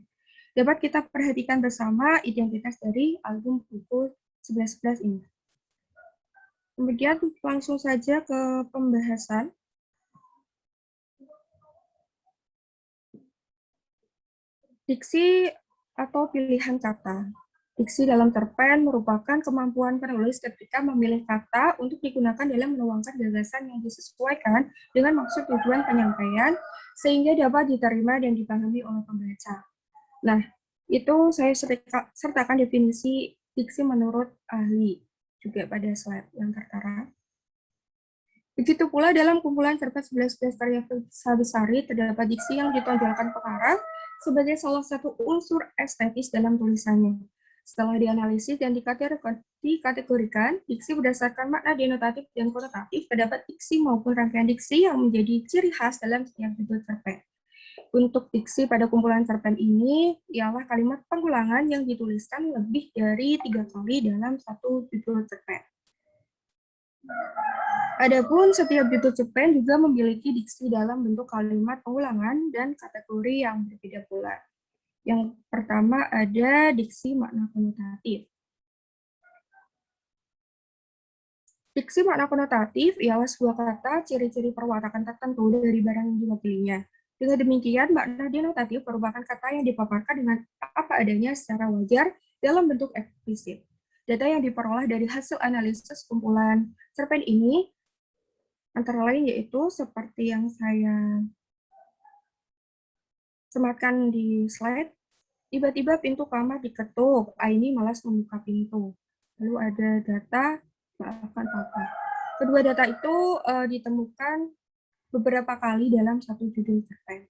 Speaker 4: Dapat kita perhatikan bersama identitas dari album buku 11 ini. Kemudian langsung saja ke pembahasan. Diksi atau pilihan kata. Diksi dalam cerpen merupakan kemampuan penulis ketika memilih kata untuk digunakan dalam menuangkan gagasan yang disesuaikan dengan maksud tujuan penyampaian, sehingga dapat diterima dan dipahami oleh pembaca. Nah, itu saya sertakan definisi diksi menurut ahli, juga pada slide yang tertera. Begitu pula dalam kumpulan cerpen 11 karya Fresa Besari terdapat diksi yang ditonjolkan pengarang sebagai salah satu unsur estetis dalam tulisannya. Setelah dianalisis dan dikategorikan, diksi berdasarkan makna denotatif dan konotatif, terdapat diksi maupun rangkaian diksi yang menjadi ciri khas dalam setiap judul cerpen. Untuk diksi pada kumpulan cerpen ini, ialah kalimat pengulangan yang dituliskan lebih dari 3 kali dalam satu judul cerpen. Adapun setiap judul cerpen juga memiliki diksi dalam bentuk kalimat pengulangan dan kategori yang berbeda pula. Yang pertama ada diksi makna konotatif. Diksi makna konotatif ialah sebuah kata ciri-ciri perwatakan tertentu dari barang yang diwakilinya. Dengan demikian, makna denotatif merupakan kata yang dipaparkan dengan apa adanya secara wajar dalam bentuk eksplisit. Data yang diperoleh dari hasil analisis kumpulan cerpen ini antara lain yaitu seperti yang saya sematkan di slide. Tiba-tiba pintu kamar diketuk, Aini malas membuka pintu. Lalu ada data, maafkan Papa. Kedua data itu ditemukan beberapa kali dalam satu judul cerpen.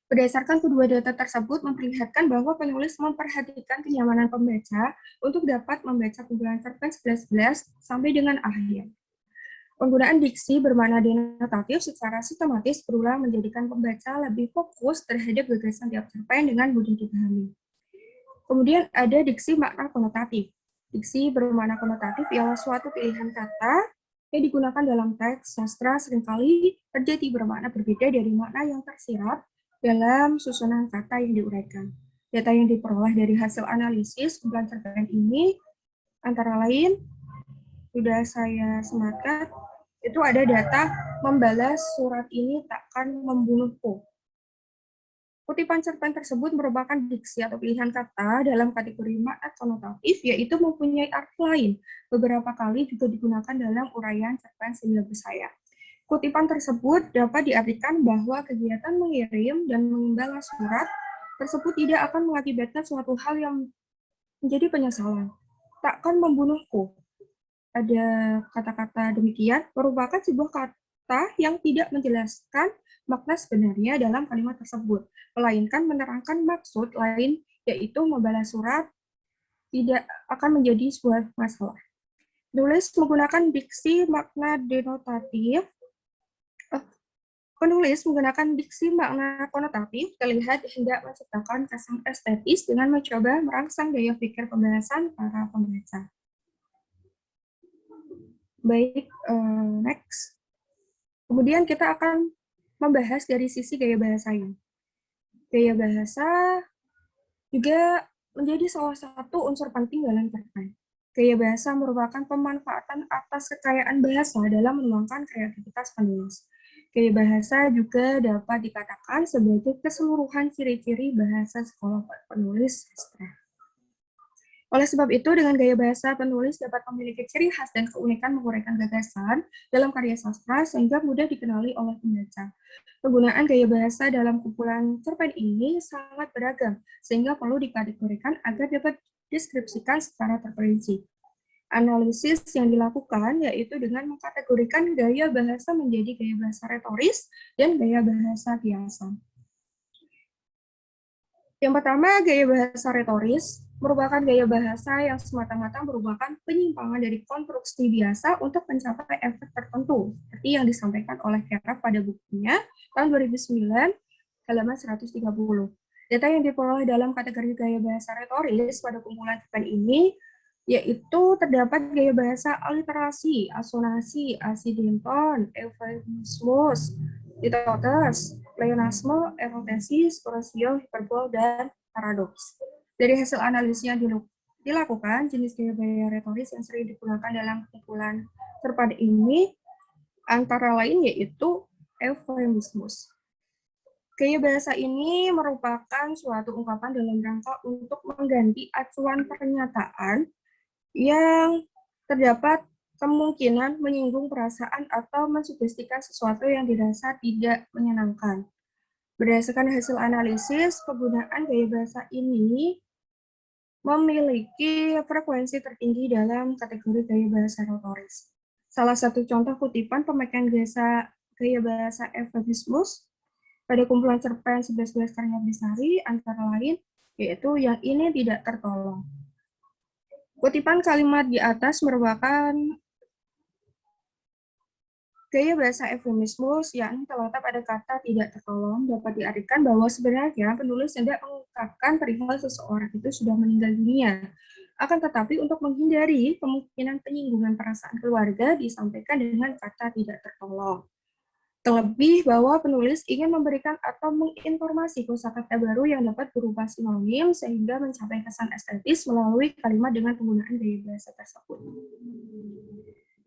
Speaker 4: Berdasarkan kedua data tersebut memperlihatkan bahwa penulis memperhatikan kenyamanan pembaca untuk dapat membaca kumpulan cerpen 11 sampai dengan akhir. Penggunaan diksi bermakna denotatif secara sistematis berulang menjadikan pembaca lebih fokus terhadap gagasan tiap cerpen dengan mudah dipahami. Kemudian ada diksi makna konotatif. Diksi bermakna konotatif ialah suatu pilihan kata yang digunakan dalam teks sastra seringkali terjadi bermakna berbeda dari makna yang tersirat dalam susunan kata yang diuraikan. Data yang diperoleh dari hasil analisis kumpulan cerpen ini antara lain sudah saya sematkan. Itu ada data membalas surat ini takkan membunuhku. Kutipan cerpen tersebut merupakan diksi atau pilihan kata dalam kategori makna konotatif, yaitu mempunyai arti lain. Beberapa kali juga digunakan dalam uraian cerpen silabus saya. Kutipan tersebut dapat diartikan bahwa kegiatan mengirim dan membalas surat tersebut tidak akan mengakibatkan suatu hal yang menjadi penyesalan. Takkan membunuhku. Ada kata-kata demikian merupakan sebuah kata yang tidak menjelaskan makna sebenarnya dalam kalimat tersebut, melainkan menerangkan maksud lain, yaitu membalas surat tidak akan menjadi sebuah masalah. Penulis menggunakan diksi makna denotatif. Penulis menggunakan diksi makna konotatif terlihat hendak menciptakan kesan estetis dengan mencoba merangsang gaya pikir pembahasan para pembaca. Baik, next. Kemudian kita akan membahas dari sisi gaya bahasanya. Gaya bahasa juga menjadi salah satu unsur penting dalam cerpen. Gaya bahasa merupakan pemanfaatan atas kekayaan bahasa dalam menuangkan kreativitas penulis. Gaya bahasa juga dapat dikatakan sebagai keseluruhan ciri-ciri bahasa sekolah penulis sastra. Oleh sebab itu, dengan gaya bahasa, penulis dapat memiliki ciri khas dan keunikan menguraikan gagasan dalam karya sastra sehingga mudah dikenali oleh pembaca. Penggunaan gaya bahasa dalam kumpulan cerpen ini sangat beragam, sehingga perlu dikategorikan agar dapat dideskripsikan secara terperinci. Analisis yang dilakukan yaitu dengan mengkategorikan gaya bahasa menjadi gaya bahasa retoris dan gaya bahasa kiasan. Yang pertama, gaya bahasa retoris merupakan gaya bahasa yang semata-mata merupakan penyimpangan dari konstruksi biasa untuk mencapai efek tertentu, seperti yang disampaikan oleh Keraf pada bukunya tahun 2009, halaman 130. Data yang diperoleh dalam kategori gaya bahasa retoris pada kumpulan cerpen ini, yaitu terdapat gaya bahasa aliterasi, asonasi, asidenton, eufemismus, litotes, pleonasme, erotesis, korosio, hiperbol, dan paradoks. Dari hasil analisis yang dilakukan, jenis gaya retoris yang sering digunakan dalam kumpulan cerpen ini antara lain yaitu eufemismus. Gaya bahasa ini merupakan suatu ungkapan dalam rangka untuk mengganti acuan pernyataan yang terdapat kemungkinan menyinggung perasaan atau mensugestikan sesuatu yang dirasa tidak menyenangkan. Berdasarkan hasil analisis, penggunaan gaya bahasa ini memiliki frekuensi tertinggi dalam kategori gaya bahasa retoris. Salah satu contoh kutipan pemakaian gaya bahasa eufemismus pada kumpulan cerpen 11 karya Besari antara lain yaitu yang ini tidak tertolong. Kutipan kalimat di atas merupakan gaya bahasa eufemismus, yakni terletak pada kata tidak tertolong, dapat diartikan bahwa sebenarnya penulis hendak mengungkapkan perihal seseorang itu sudah meninggal dunia. Akan tetapi untuk menghindari kemungkinan penyinggungan perasaan keluarga disampaikan dengan kata tidak tertolong. Terlebih bahwa penulis ingin memberikan atau menginformasi kosakata baru yang dapat berupa sinonim sehingga mencapai kesan estetis melalui kalimat dengan penggunaan gaya bahasa tersebut.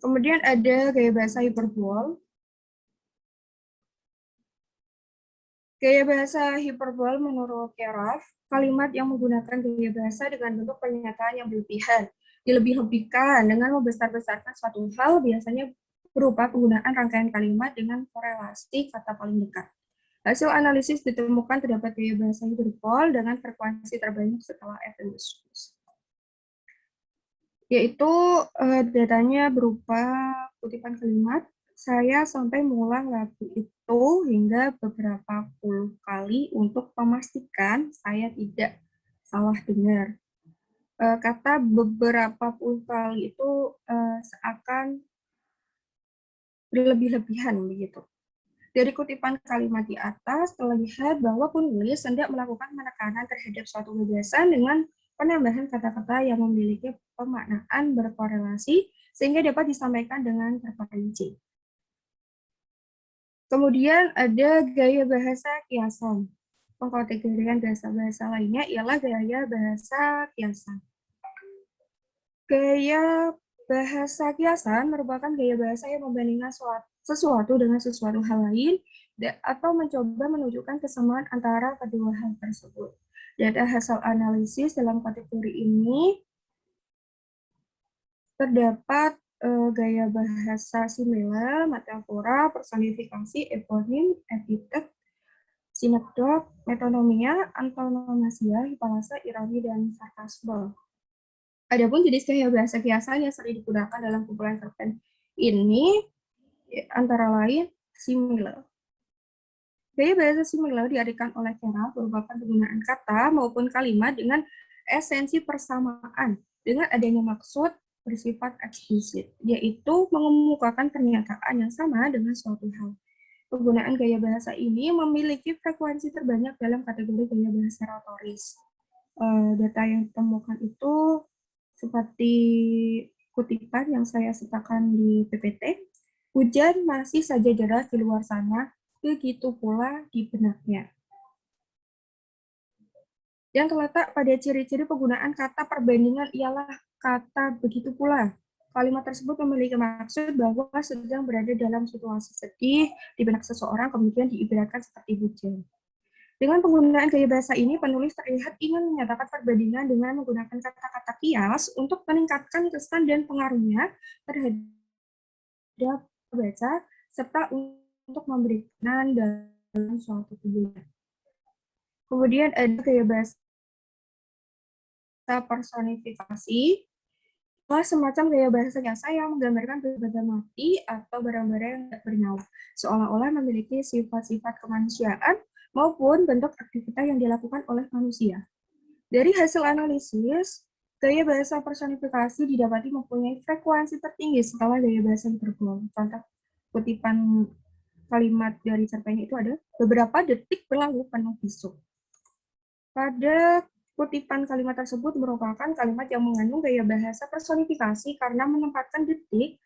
Speaker 4: Kemudian ada gaya bahasa hiperbol. Gaya bahasa hiperbol menurut Keraf, kalimat yang menggunakan gaya bahasa dengan bentuk pernyataan yang berlebihan, dilebih-lebihkan dengan membesar-besarkan suatu hal biasanya berupa penggunaan rangkaian kalimat dengan korelasi kata paling dekat. Hasil analisis ditemukan terdapat gaya bahasa hiperbol dengan frekuensi terbanyak setelah eufemismus. Yaitu datanya berupa kutipan kalimat, saya sampai mengulang lagu itu hingga beberapa puluh kali untuk memastikan saya tidak salah dengar. Kata beberapa puluh kali itu seakan berlebih-lebihan begitu. Dari kutipan kalimat di atas terlihat bahwa penulis hendak melakukan penekanan terhadap suatu gagasan dengan penambahan kata-kata yang memiliki pemaknaan berkorelasi sehingga dapat disampaikan dengan terperinci. Kemudian ada gaya bahasa kiasan. Pengkategorian bahasa lainnya ialah gaya bahasa kiasan. Gaya bahasa kiasan merupakan gaya bahasa yang membandingkan sesuatu dengan sesuatu hal lain atau mencoba menunjukkan kesamaan antara kedua hal tersebut. Data hasil analisis dalam kategori ini terdapat gaya bahasa simile, metafora, personifikasi, eponim, epitet, sinekdot, metonomia, antonomasia, hiperlase, ironi, dan sarkasme. Adapun jenis gaya bahasa kiasan yang sering digunakan dalam kumpulan cerpen ini antara lain simile. Gaya bahasa simile diartikan oleh Carroll merupakan penggunaan kata maupun kalimat dengan esensi persamaan dengan adanya maksud bersifat eksplisit, yaitu mengemukakan pernyataan yang sama dengan suatu hal. Penggunaan gaya bahasa ini memiliki frekuensi terbanyak dalam kategori gaya bahasa retoris. Data yang ditemukan itu seperti kutipan yang saya sertakan di PPT, hujan masih saja deras di luar sana, begitu pula di benaknya. Yang terletak pada ciri-ciri penggunaan kata perbandingan ialah kata begitu pula. Kalimat tersebut memiliki maksud bahwa sedang berada dalam situasi sedih di benak seseorang, kemudian diibaratkan seperti hujan. Dengan penggunaan gaya bahasa ini, penulis terlihat ingin menyatakan perbandingan dengan menggunakan kata-kata kias untuk meningkatkan kesan dan pengaruhnya terhadap pembaca, serta untuk memberikan dalam suatu tujuan. Kemudian ada gaya bahasa personifikasi, semacam gaya bahasa kiasa yang menggambarkan benda mati atau barang-barang yang tidak bernyawa, seolah-olah memiliki sifat-sifat kemanusiaan maupun bentuk aktivitas yang dilakukan oleh manusia. Dari hasil analisis, gaya bahasa personifikasi didapati mempunyai frekuensi tertinggi setelah gaya bahasa hiperbol. Contoh kutipan kalimat dari cerpen itu ada, beberapa detik berlalu penuh bisu. Pada kutipan kalimat tersebut merupakan kalimat yang mengandung gaya bahasa personifikasi karena menempatkan detik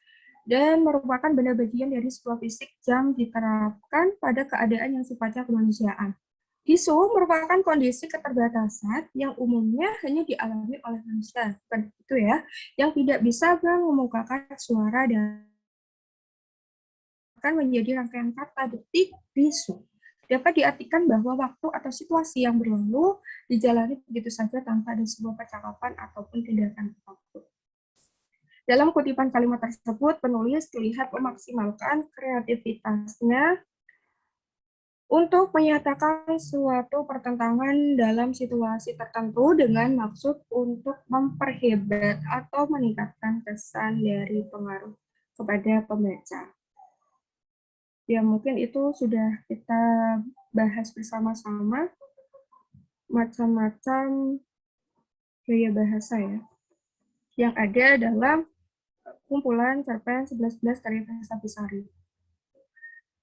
Speaker 4: dan merupakan benda bagian dari sebuah fisik yang diterapkan pada keadaan yang sifatnya kemanusiaan. Bisu merupakan kondisi keterbatasan yang umumnya hanya dialami oleh manusia, bukan itu ya, yang tidak bisa mengemukakan suara dan akan menjadi rangkaian kata detik bisu. Dapat diartikan bahwa waktu atau situasi yang berlalu dijalani begitu saja tanpa ada sebuah percakapan ataupun tindakan apapun. Dalam kutipan kalimat tersebut, penulis terlihat memaksimalkan kreativitasnya untuk menyatakan suatu pertentangan dalam situasi tertentu dengan maksud untuk memperhebat atau meningkatkan kesan dari pengaruh kepada pembaca. Ya, mungkin itu sudah kita bahas bersama-sama macam-macam gaya bahasa ya yang ada dalam kumpulan cerpen 11 karya Vanessa Besari.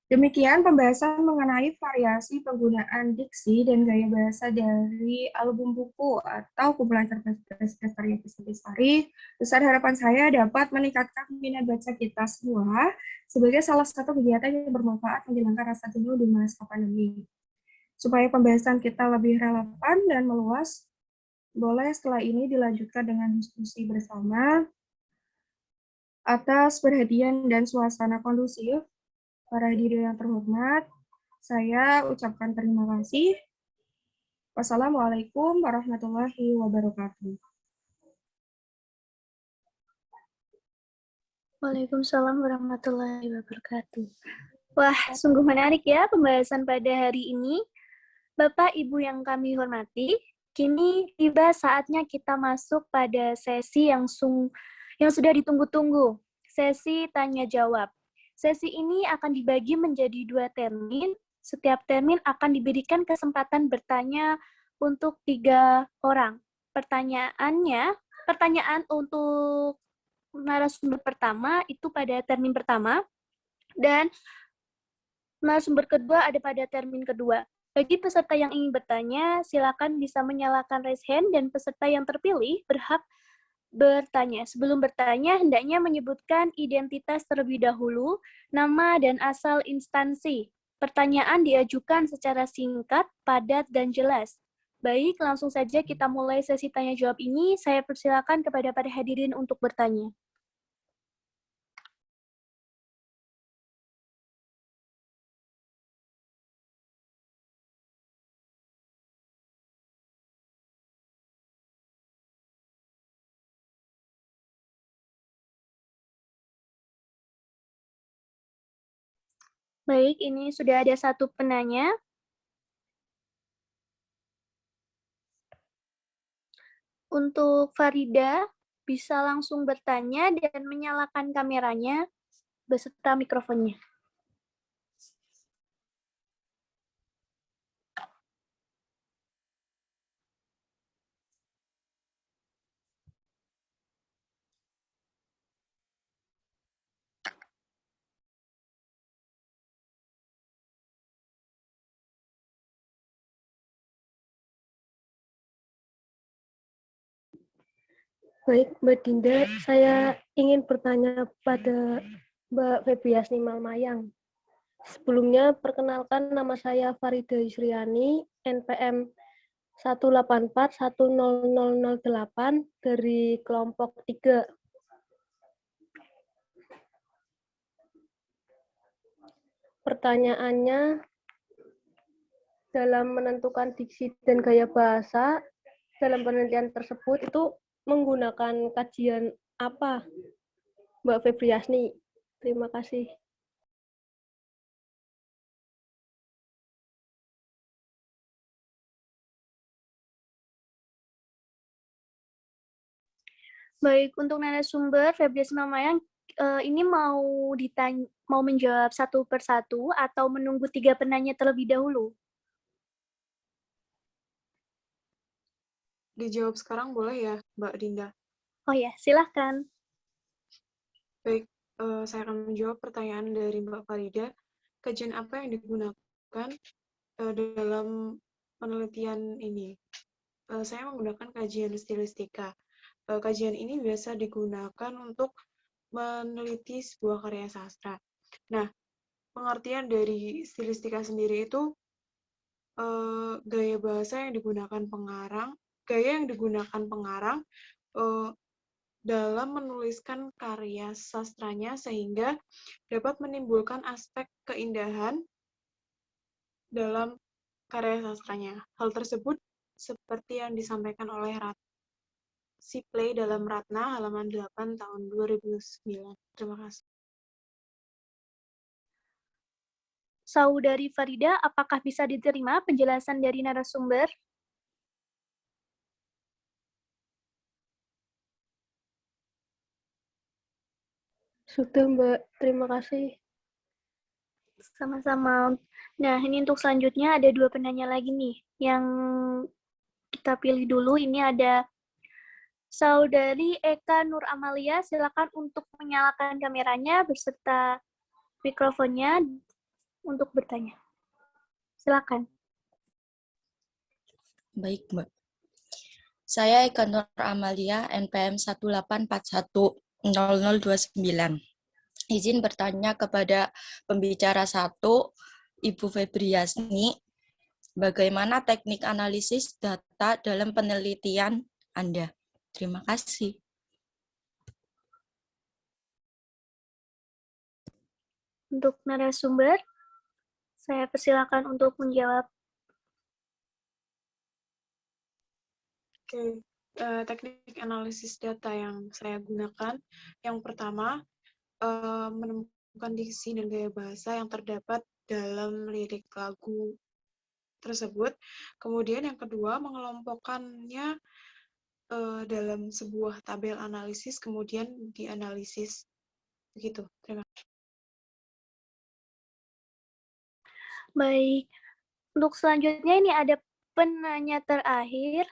Speaker 4: Demikian pembahasan mengenai variasi penggunaan diksi dan gaya bahasa dari album buku atau kumpulan cerpen 11 karya Vanessa Besari. Besar harapan saya dapat meningkatkan minat baca kita semua sebagai salah satu kegiatan yang bermanfaat menghilangkan rasa jenuh di masa pandemi. Supaya pembahasan kita lebih relevan dan meluas, boleh setelah ini dilanjutkan dengan diskusi bersama. Atas perhatian dan suasana kondusif, para hadirin yang terhormat, saya ucapkan terima kasih. Wassalamualaikum warahmatullahi wabarakatuh.
Speaker 6: Waalaikumsalam warahmatullahi wabarakatuh. Wah, sungguh menarik ya pembahasan pada hari ini. Bapak, Ibu yang kami hormati, kini tiba saatnya kita masuk pada sesi yang sudah ditunggu-tunggu, sesi tanya-jawab. Sesi ini akan dibagi menjadi 2 termin. Setiap termin akan diberikan kesempatan bertanya untuk 3 orang. Pertanyaan untuk narasumber pertama itu pada termin pertama, dan narasumber kedua ada pada termin kedua. Bagi peserta yang ingin bertanya, silakan bisa menyalakan raise hand dan peserta yang terpilih berhak bertanya. Sebelum bertanya, hendaknya menyebutkan identitas terlebih dahulu, nama dan asal instansi. Pertanyaan diajukan secara singkat, padat, dan jelas. Baik, langsung saja kita mulai sesi tanya-jawab ini. Saya persilakan kepada para hadirin untuk bertanya. Baik, ini sudah ada satu penanya. Untuk Farida, bisa langsung bertanya dan menyalakan kameranya beserta mikrofonnya.
Speaker 7: Baik, Mbak Dinda, saya ingin bertanya pada Mbak Febriasni Malmayang. Sebelumnya, perkenalkan nama saya Farida Yusriani, NPM 1841008 dari kelompok 3. Pertanyaannya, dalam menentukan diksi dan gaya bahasa, dalam penelitian tersebut itu menggunakan kajian apa, Mbak Febriasni? Terima kasih.
Speaker 6: Baik, untuk narasumber Febriasni Malmayang, ini mau menjawab satu persatu atau menunggu 3 penanya terlebih dahulu?
Speaker 3: Dijawab sekarang boleh ya, Mbak Dinda?
Speaker 6: Oh ya, silahkan.
Speaker 3: Baik, saya akan menjawab pertanyaan dari Mbak Farida. Kajian apa yang digunakan dalam penelitian ini? Saya menggunakan kajian stilistika. Kajian ini biasa digunakan untuk meneliti sebuah karya sastra. Nah, pengertian dari stilistika sendiri itu gaya bahasa yang digunakan pengarang, gaya yang digunakan pengarang dalam menuliskan karya sastranya sehingga dapat menimbulkan aspek keindahan dalam karya sastranya. Hal tersebut seperti yang disampaikan oleh Sipley dalam Ratna halaman 8 tahun 2009. Terima kasih.
Speaker 6: Saudari Farida, apakah bisa diterima penjelasan dari narasumber?
Speaker 7: Sudah, Mbak. Terima kasih.
Speaker 6: Sama-sama. Nah, ini untuk selanjutnya ada 2 penanya lagi nih. Yang kita pilih dulu, ini ada Saudari Eka Nur Amalia, silakan untuk menyalakan kameranya beserta mikrofonnya untuk bertanya. Silakan.
Speaker 8: Baik, Mbak. Saya Eka Nur Amalia, NPM 184100029. Izin bertanya kepada pembicara 1, Ibu Febriasni, bagaimana teknik analisis data dalam penelitian Anda? Terima kasih.
Speaker 6: Untuk narasumber, saya persilakan untuk menjawab.
Speaker 3: Oke, teknik analisis data yang saya gunakan, yang pertama, menemukan diksi dan gaya bahasa yang terdapat dalam lirik lagu tersebut. Kemudian yang kedua, mengelompokkannya dalam sebuah tabel analisis, kemudian dianalisis. Begitu, terima kasih.
Speaker 6: Baik, untuk selanjutnya ini ada penanya terakhir.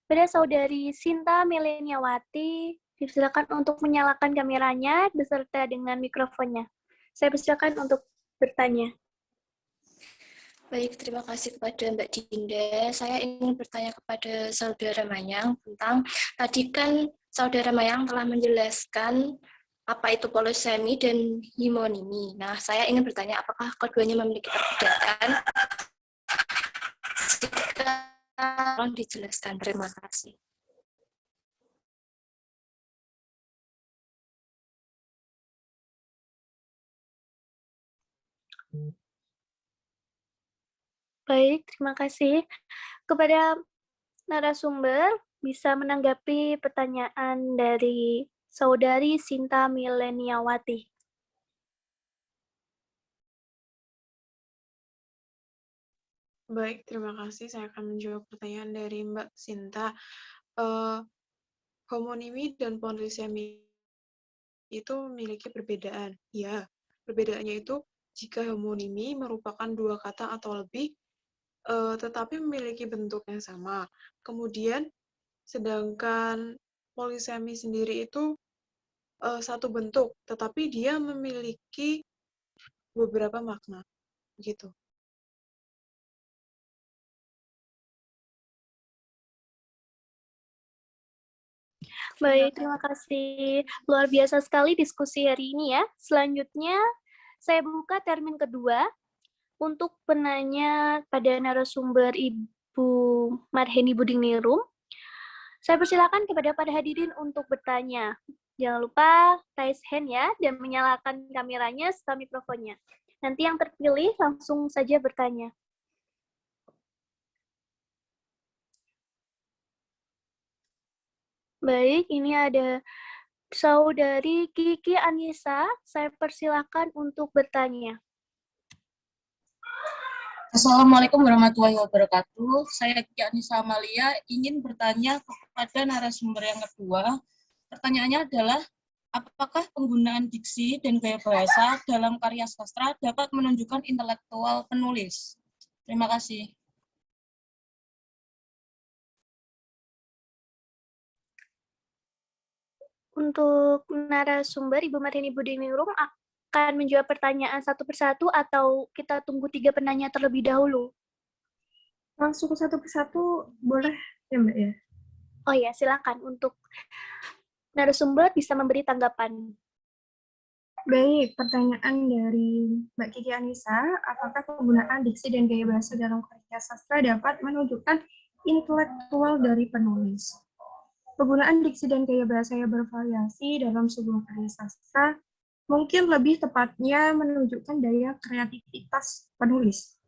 Speaker 6: Pada Saudari Sinta Mileniawati, dipersilakan untuk menyalakan kameranya beserta dengan mikrofonnya. Saya persilakan untuk bertanya.
Speaker 9: Baik, terima kasih kepada Mbak Dinda. Saya ingin bertanya kepada Saudara Mayang tentang, tadi kan Saudara Mayang telah menjelaskan apa itu polisemi dan himonimi. Nah, saya ingin bertanya apakah keduanya memiliki perbedaan? Jika tolong dijelaskan. Terima kasih.
Speaker 6: Baik, terima kasih. Kepada narasumber, bisa menanggapi pertanyaan dari Saudari Sinta Mileniawati.
Speaker 3: Baik, terima kasih. Saya akan menjawab pertanyaan dari Mbak Sinta. Homonimi dan polisemi itu memiliki perbedaan. Ya, perbedaannya itu jika homonimi merupakan dua kata atau lebih, tetapi memiliki bentuk yang sama. Kemudian, sedangkan polisemi sendiri itu satu bentuk, tetapi dia memiliki beberapa makna. Begitu.
Speaker 6: Baik, terima kasih. Luar biasa sekali diskusi hari ini ya. Selanjutnya, saya buka termin kedua untuk penanya pada narasumber Ibu Marheni Budingnirum. Saya persilakan kepada para hadirin untuk bertanya. Jangan lupa raise hand ya, dan menyalakan kameranya serta mikrofonnya. Nanti yang terpilih langsung saja bertanya. Baik, ini ada Saudari Kiki Anissa. Saya persilakan untuk bertanya.
Speaker 10: Assalamualaikum warahmatullahi wabarakatuh. Saya Kiki Anissa Amalia ingin bertanya kepada narasumber yang kedua. Pertanyaannya adalah, apakah penggunaan diksi dan gaya bahasa dalam karya sastra dapat menunjukkan intelektual penulis? Terima kasih.
Speaker 6: Untuk narasumber, Ibu Marheni Budingnirum akan menjawab pertanyaan satu persatu atau kita tunggu 3 penanya terlebih dahulu?
Speaker 4: Langsung satu persatu boleh ya Mbak ya?
Speaker 6: Oh ya, silakan untuk narasumber bisa memberi tanggapan.
Speaker 4: Baik, pertanyaan dari Mbak Kiki Anissa, apakah penggunaan diksi dan gaya bahasa dalam karya sastra dapat menunjukkan intelektual dari penulis? Penggunaan diksi dan gaya bahasa yang bervariasi dalam sebuah karya sastra mungkin lebih tepatnya menunjukkan daya kreativitas penulis.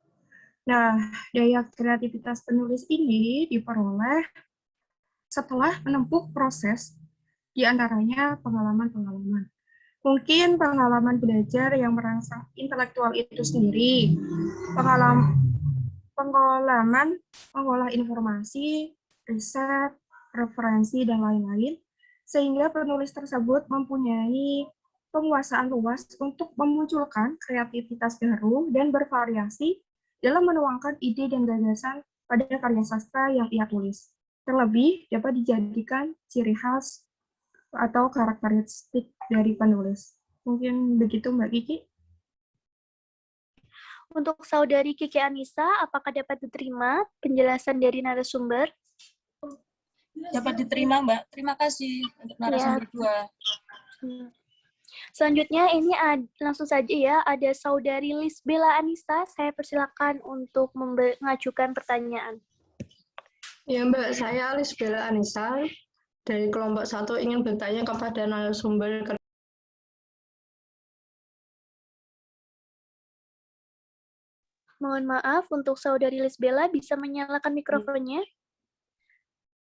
Speaker 4: Nah, daya kreativitas penulis ini diperoleh setelah menempuh proses, diantaranya pengalaman-pengalaman. Mungkin pengalaman belajar yang merangsang intelektual itu sendiri, pengalaman mengolah informasi, riset, referensi, dan lain-lain, sehingga penulis tersebut mempunyai penguasaan luas untuk memunculkan kreativitas baru dan bervariasi dalam menuangkan ide dan gagasan pada karya sastra yang ia tulis. Terlebih, dapat dijadikan ciri khas atau karakteristik dari penulis. Mungkin begitu Mbak Kiki.
Speaker 6: Untuk Saudari Kiki Anissa, apakah dapat diterima penjelasan dari narasumber?
Speaker 10: Dapat diterima, Mbak. Terima kasih untuk narasumber kedua.
Speaker 6: Selanjutnya ini langsung saja ya, ada Saudari Lisbela Anissa. Saya persilakan untuk mengajukan pertanyaan.
Speaker 11: Ya Mbak, saya Lisbela Anissa dari kelompok 1 ingin bertanya kepada narasumber.
Speaker 6: Mohon maaf, untuk Saudari Lisbela bisa menyalakan mikrofonnya?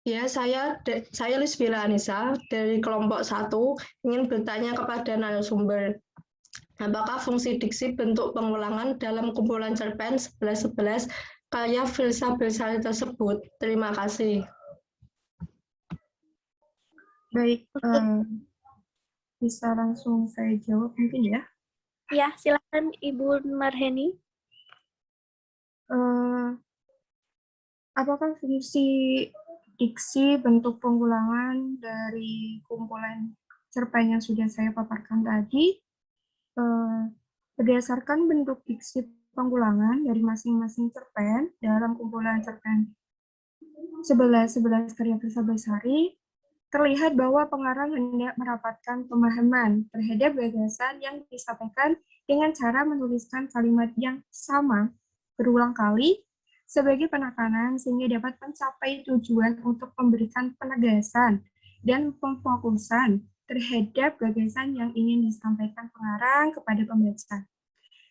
Speaker 11: Ya, saya Lisbela Anissa dari kelompok 1 ingin bertanya kepada narasumber. Apakah fungsi diksi bentuk pengulangan dalam kumpulan cerpen 1111 karya Filsa Besari tersebut? Terima kasih.
Speaker 4: Baik, bisa langsung saya jawab mungkin ya?
Speaker 6: Ya, silakan Ibu Marheni.
Speaker 4: Apakah fungsi diksi bentuk pengulangan dari kumpulan cerpen yang sudah saya paparkan tadi? Berdasarkan bentuk diksi pengulangan dari masing-masing cerpen dalam kumpulan cerpen 11 karya Filsa Besari, terlihat bahwa pengarang hendak merapatkan pemahaman terhadap gagasan yang disampaikan dengan cara menuliskan kalimat yang sama berulang kali sebagai penekanan sehingga dapat mencapai tujuan untuk memberikan penegasan dan pemfokusan terhadap gagasan yang ingin disampaikan pengarang kepada pembaca.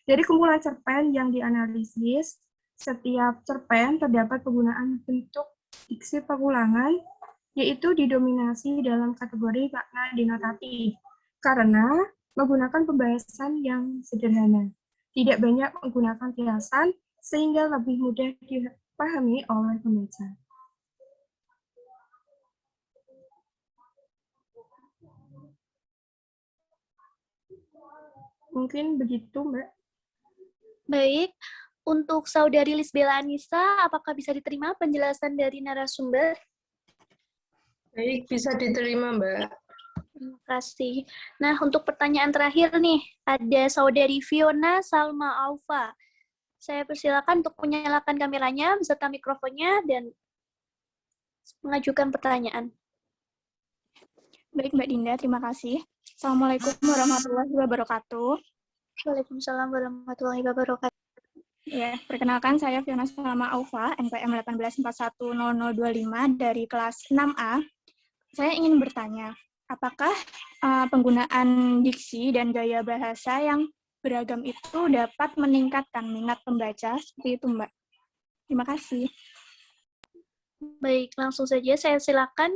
Speaker 4: Dari kumpulan cerpen yang dianalisis, setiap cerpen terdapat penggunaan bentuk diksi pengulangan, yaitu didominasi dalam kategori makna denotatif, karena menggunakan pembahasan yang sederhana. Tidak banyak menggunakan kiasan, sehingga lebih mudah dipahami oleh pembaca. Mungkin begitu, Mbak.
Speaker 6: Baik, untuk Saudari Lisbela Anissa, apakah bisa diterima penjelasan dari narasumber?
Speaker 11: Baik, bisa diterima, Mbak.
Speaker 6: Terima kasih. Nah, untuk pertanyaan terakhir nih, ada Saudari Fiona Salma Aufa. Saya persilakan untuk menyalakan kameranya beserta mikrofonnya dan mengajukan pertanyaan.
Speaker 12: Baik, Mbak Dinda, terima kasih. Assalamualaikum warahmatullahi wabarakatuh.
Speaker 6: Waalaikumsalam warahmatullahi wabarakatuh.
Speaker 12: Ya, perkenalkan saya Fiona Salma Aufa, NPM 18410025 dari kelas 6A. Saya ingin bertanya, apakah penggunaan diksi dan gaya bahasa yang beragam itu dapat meningkatkan minat pembaca? Seperti itu, Mbak. Terima kasih.
Speaker 6: Baik, langsung saja saya silakan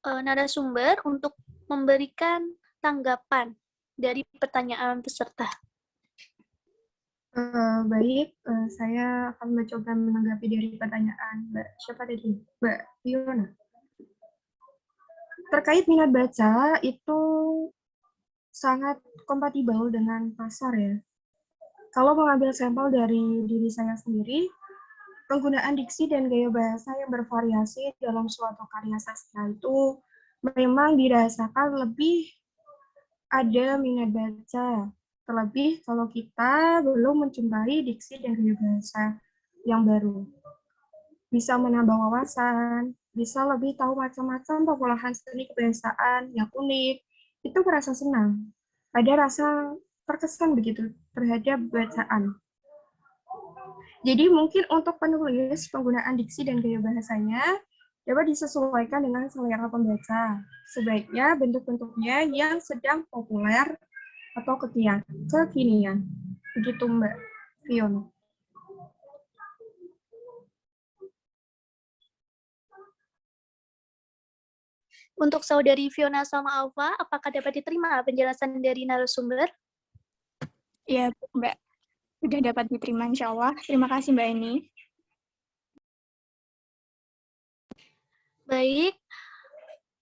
Speaker 6: narasumber untuk memberikan tanggapan dari pertanyaan peserta.
Speaker 4: Baik, saya akan mencoba menanggapi dari pertanyaan Mbak. Siapa tadi? Mbak Fiona. Terkait minat baca, itu sangat kompatibel dengan pasar ya. Kalau mengambil sampel dari diri saya sendiri, penggunaan diksi dan gaya bahasa yang bervariasi dalam suatu karya sastra itu memang dirasakan lebih ada minat baca. Terlebih kalau kita belum menjumpai diksi dan gaya bahasa yang baru. Bisa menambah wawasan, bisa lebih tahu macam-macam pengolahan seni kebahasaan yang unik. Itu merasa senang. Ada rasa terkesan begitu terhadap bacaan. Jadi mungkin untuk penulis, penggunaan diksi dan gaya bahasanya dapat disesuaikan dengan selera pembaca. Sebaiknya bentuk-bentuknya yang sedang populer atau kekinian. Begitu Mbak Fiona.
Speaker 6: Untuk Saudari Fiona Salma Aufa, apakah dapat diterima penjelasan dari narasumber?
Speaker 12: Iya, Mbak. Sudah dapat diterima, insya Allah. Terima kasih, Mbak Eni.
Speaker 6: Baik,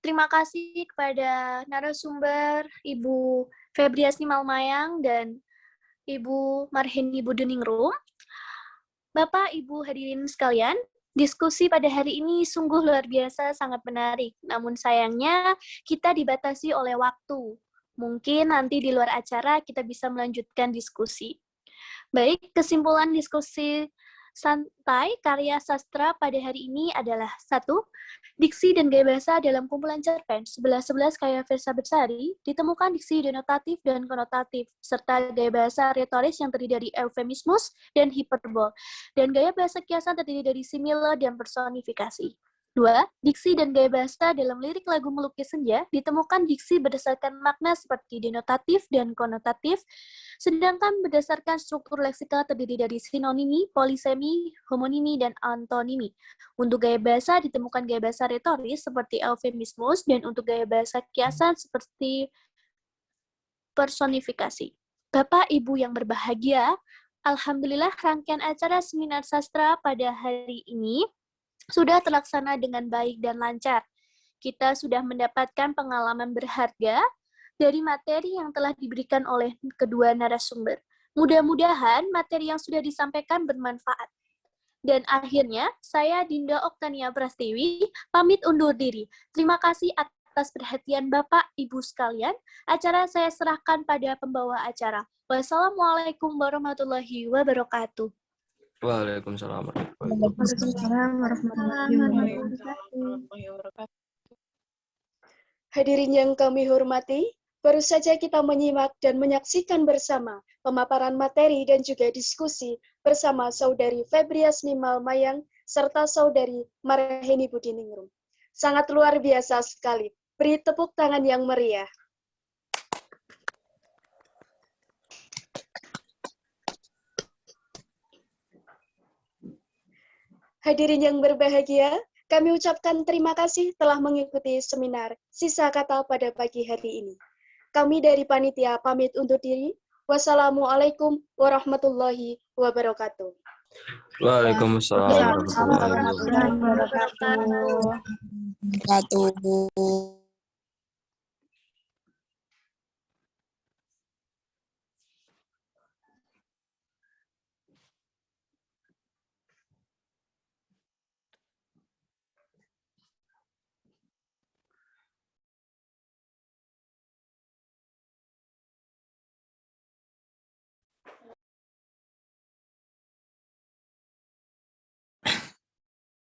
Speaker 6: terima kasih kepada narasumber Ibu Febriasni Malmayang dan Ibu Marheni Buduningrum. Bapak, Ibu hadirin sekalian, diskusi pada hari ini sungguh luar biasa, sangat menarik. Namun sayangnya kita dibatasi oleh waktu. Mungkin nanti di luar acara kita bisa melanjutkan diskusi. Baik, kesimpulan diskusi santai karya sastra pada hari ini adalah 1. Diksi dan gaya bahasa dalam kumpulan cerpen 11-11 karya Versa Bersari ditemukan diksi denotatif dan konotatif, serta gaya bahasa retoris yang terdiri dari eufemismus dan hiperbol, dan gaya bahasa kiasan terdiri dari simile dan personifikasi. 2. Diksi dan gaya bahasa dalam lirik lagu Melukis Senja ditemukan diksi berdasarkan makna seperti denotatif dan konotatif, sedangkan berdasarkan struktur leksikal terdiri dari sinonimi, polisemi, homonimi, dan antonimi. Untuk gaya bahasa ditemukan gaya bahasa retoris seperti eufemismus, dan untuk gaya bahasa kiasan seperti personifikasi. Bapak, Ibu yang berbahagia, alhamdulillah rangkaian acara seminar sastra pada hari ini sudah terlaksana dengan baik dan lancar. Kita sudah mendapatkan pengalaman berharga dari materi yang telah diberikan oleh kedua narasumber. Mudah-mudahan materi yang sudah disampaikan bermanfaat. Dan akhirnya, saya Dinda Oktania Prastiwi, pamit undur diri. Terima kasih atas perhatian Bapak, Ibu sekalian. Acara saya serahkan pada pembawa acara. Wassalamualaikum warahmatullahi wabarakatuh.
Speaker 2: Waalaikumsalam
Speaker 4: warahmatullahi wabarakatuh.
Speaker 1: Hadirin yang kami hormati, baru saja kita menyimak dan menyaksikan bersama pemaparan materi dan juga diskusi bersama Saudari Febriasni Malmayang serta Saudari Marheni Budiningrum. Sangat luar biasa sekali. Beri tepuk tangan yang meriah. Hadirin yang berbahagia, kami ucapkan terima kasih telah mengikuti seminar Sisa Kata pada pagi hari ini. Kami dari panitia pamit undur diri. Wassalamualaikum warahmatullahi wabarakatuh.
Speaker 2: Waalaikumsalam warahmatullahi
Speaker 8: wabarakatuh.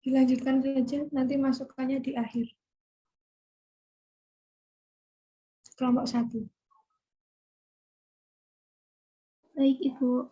Speaker 4: Dilanjutkan saja, nanti masukannya di akhir. Kelompok 1.
Speaker 13: Baik, Ibu.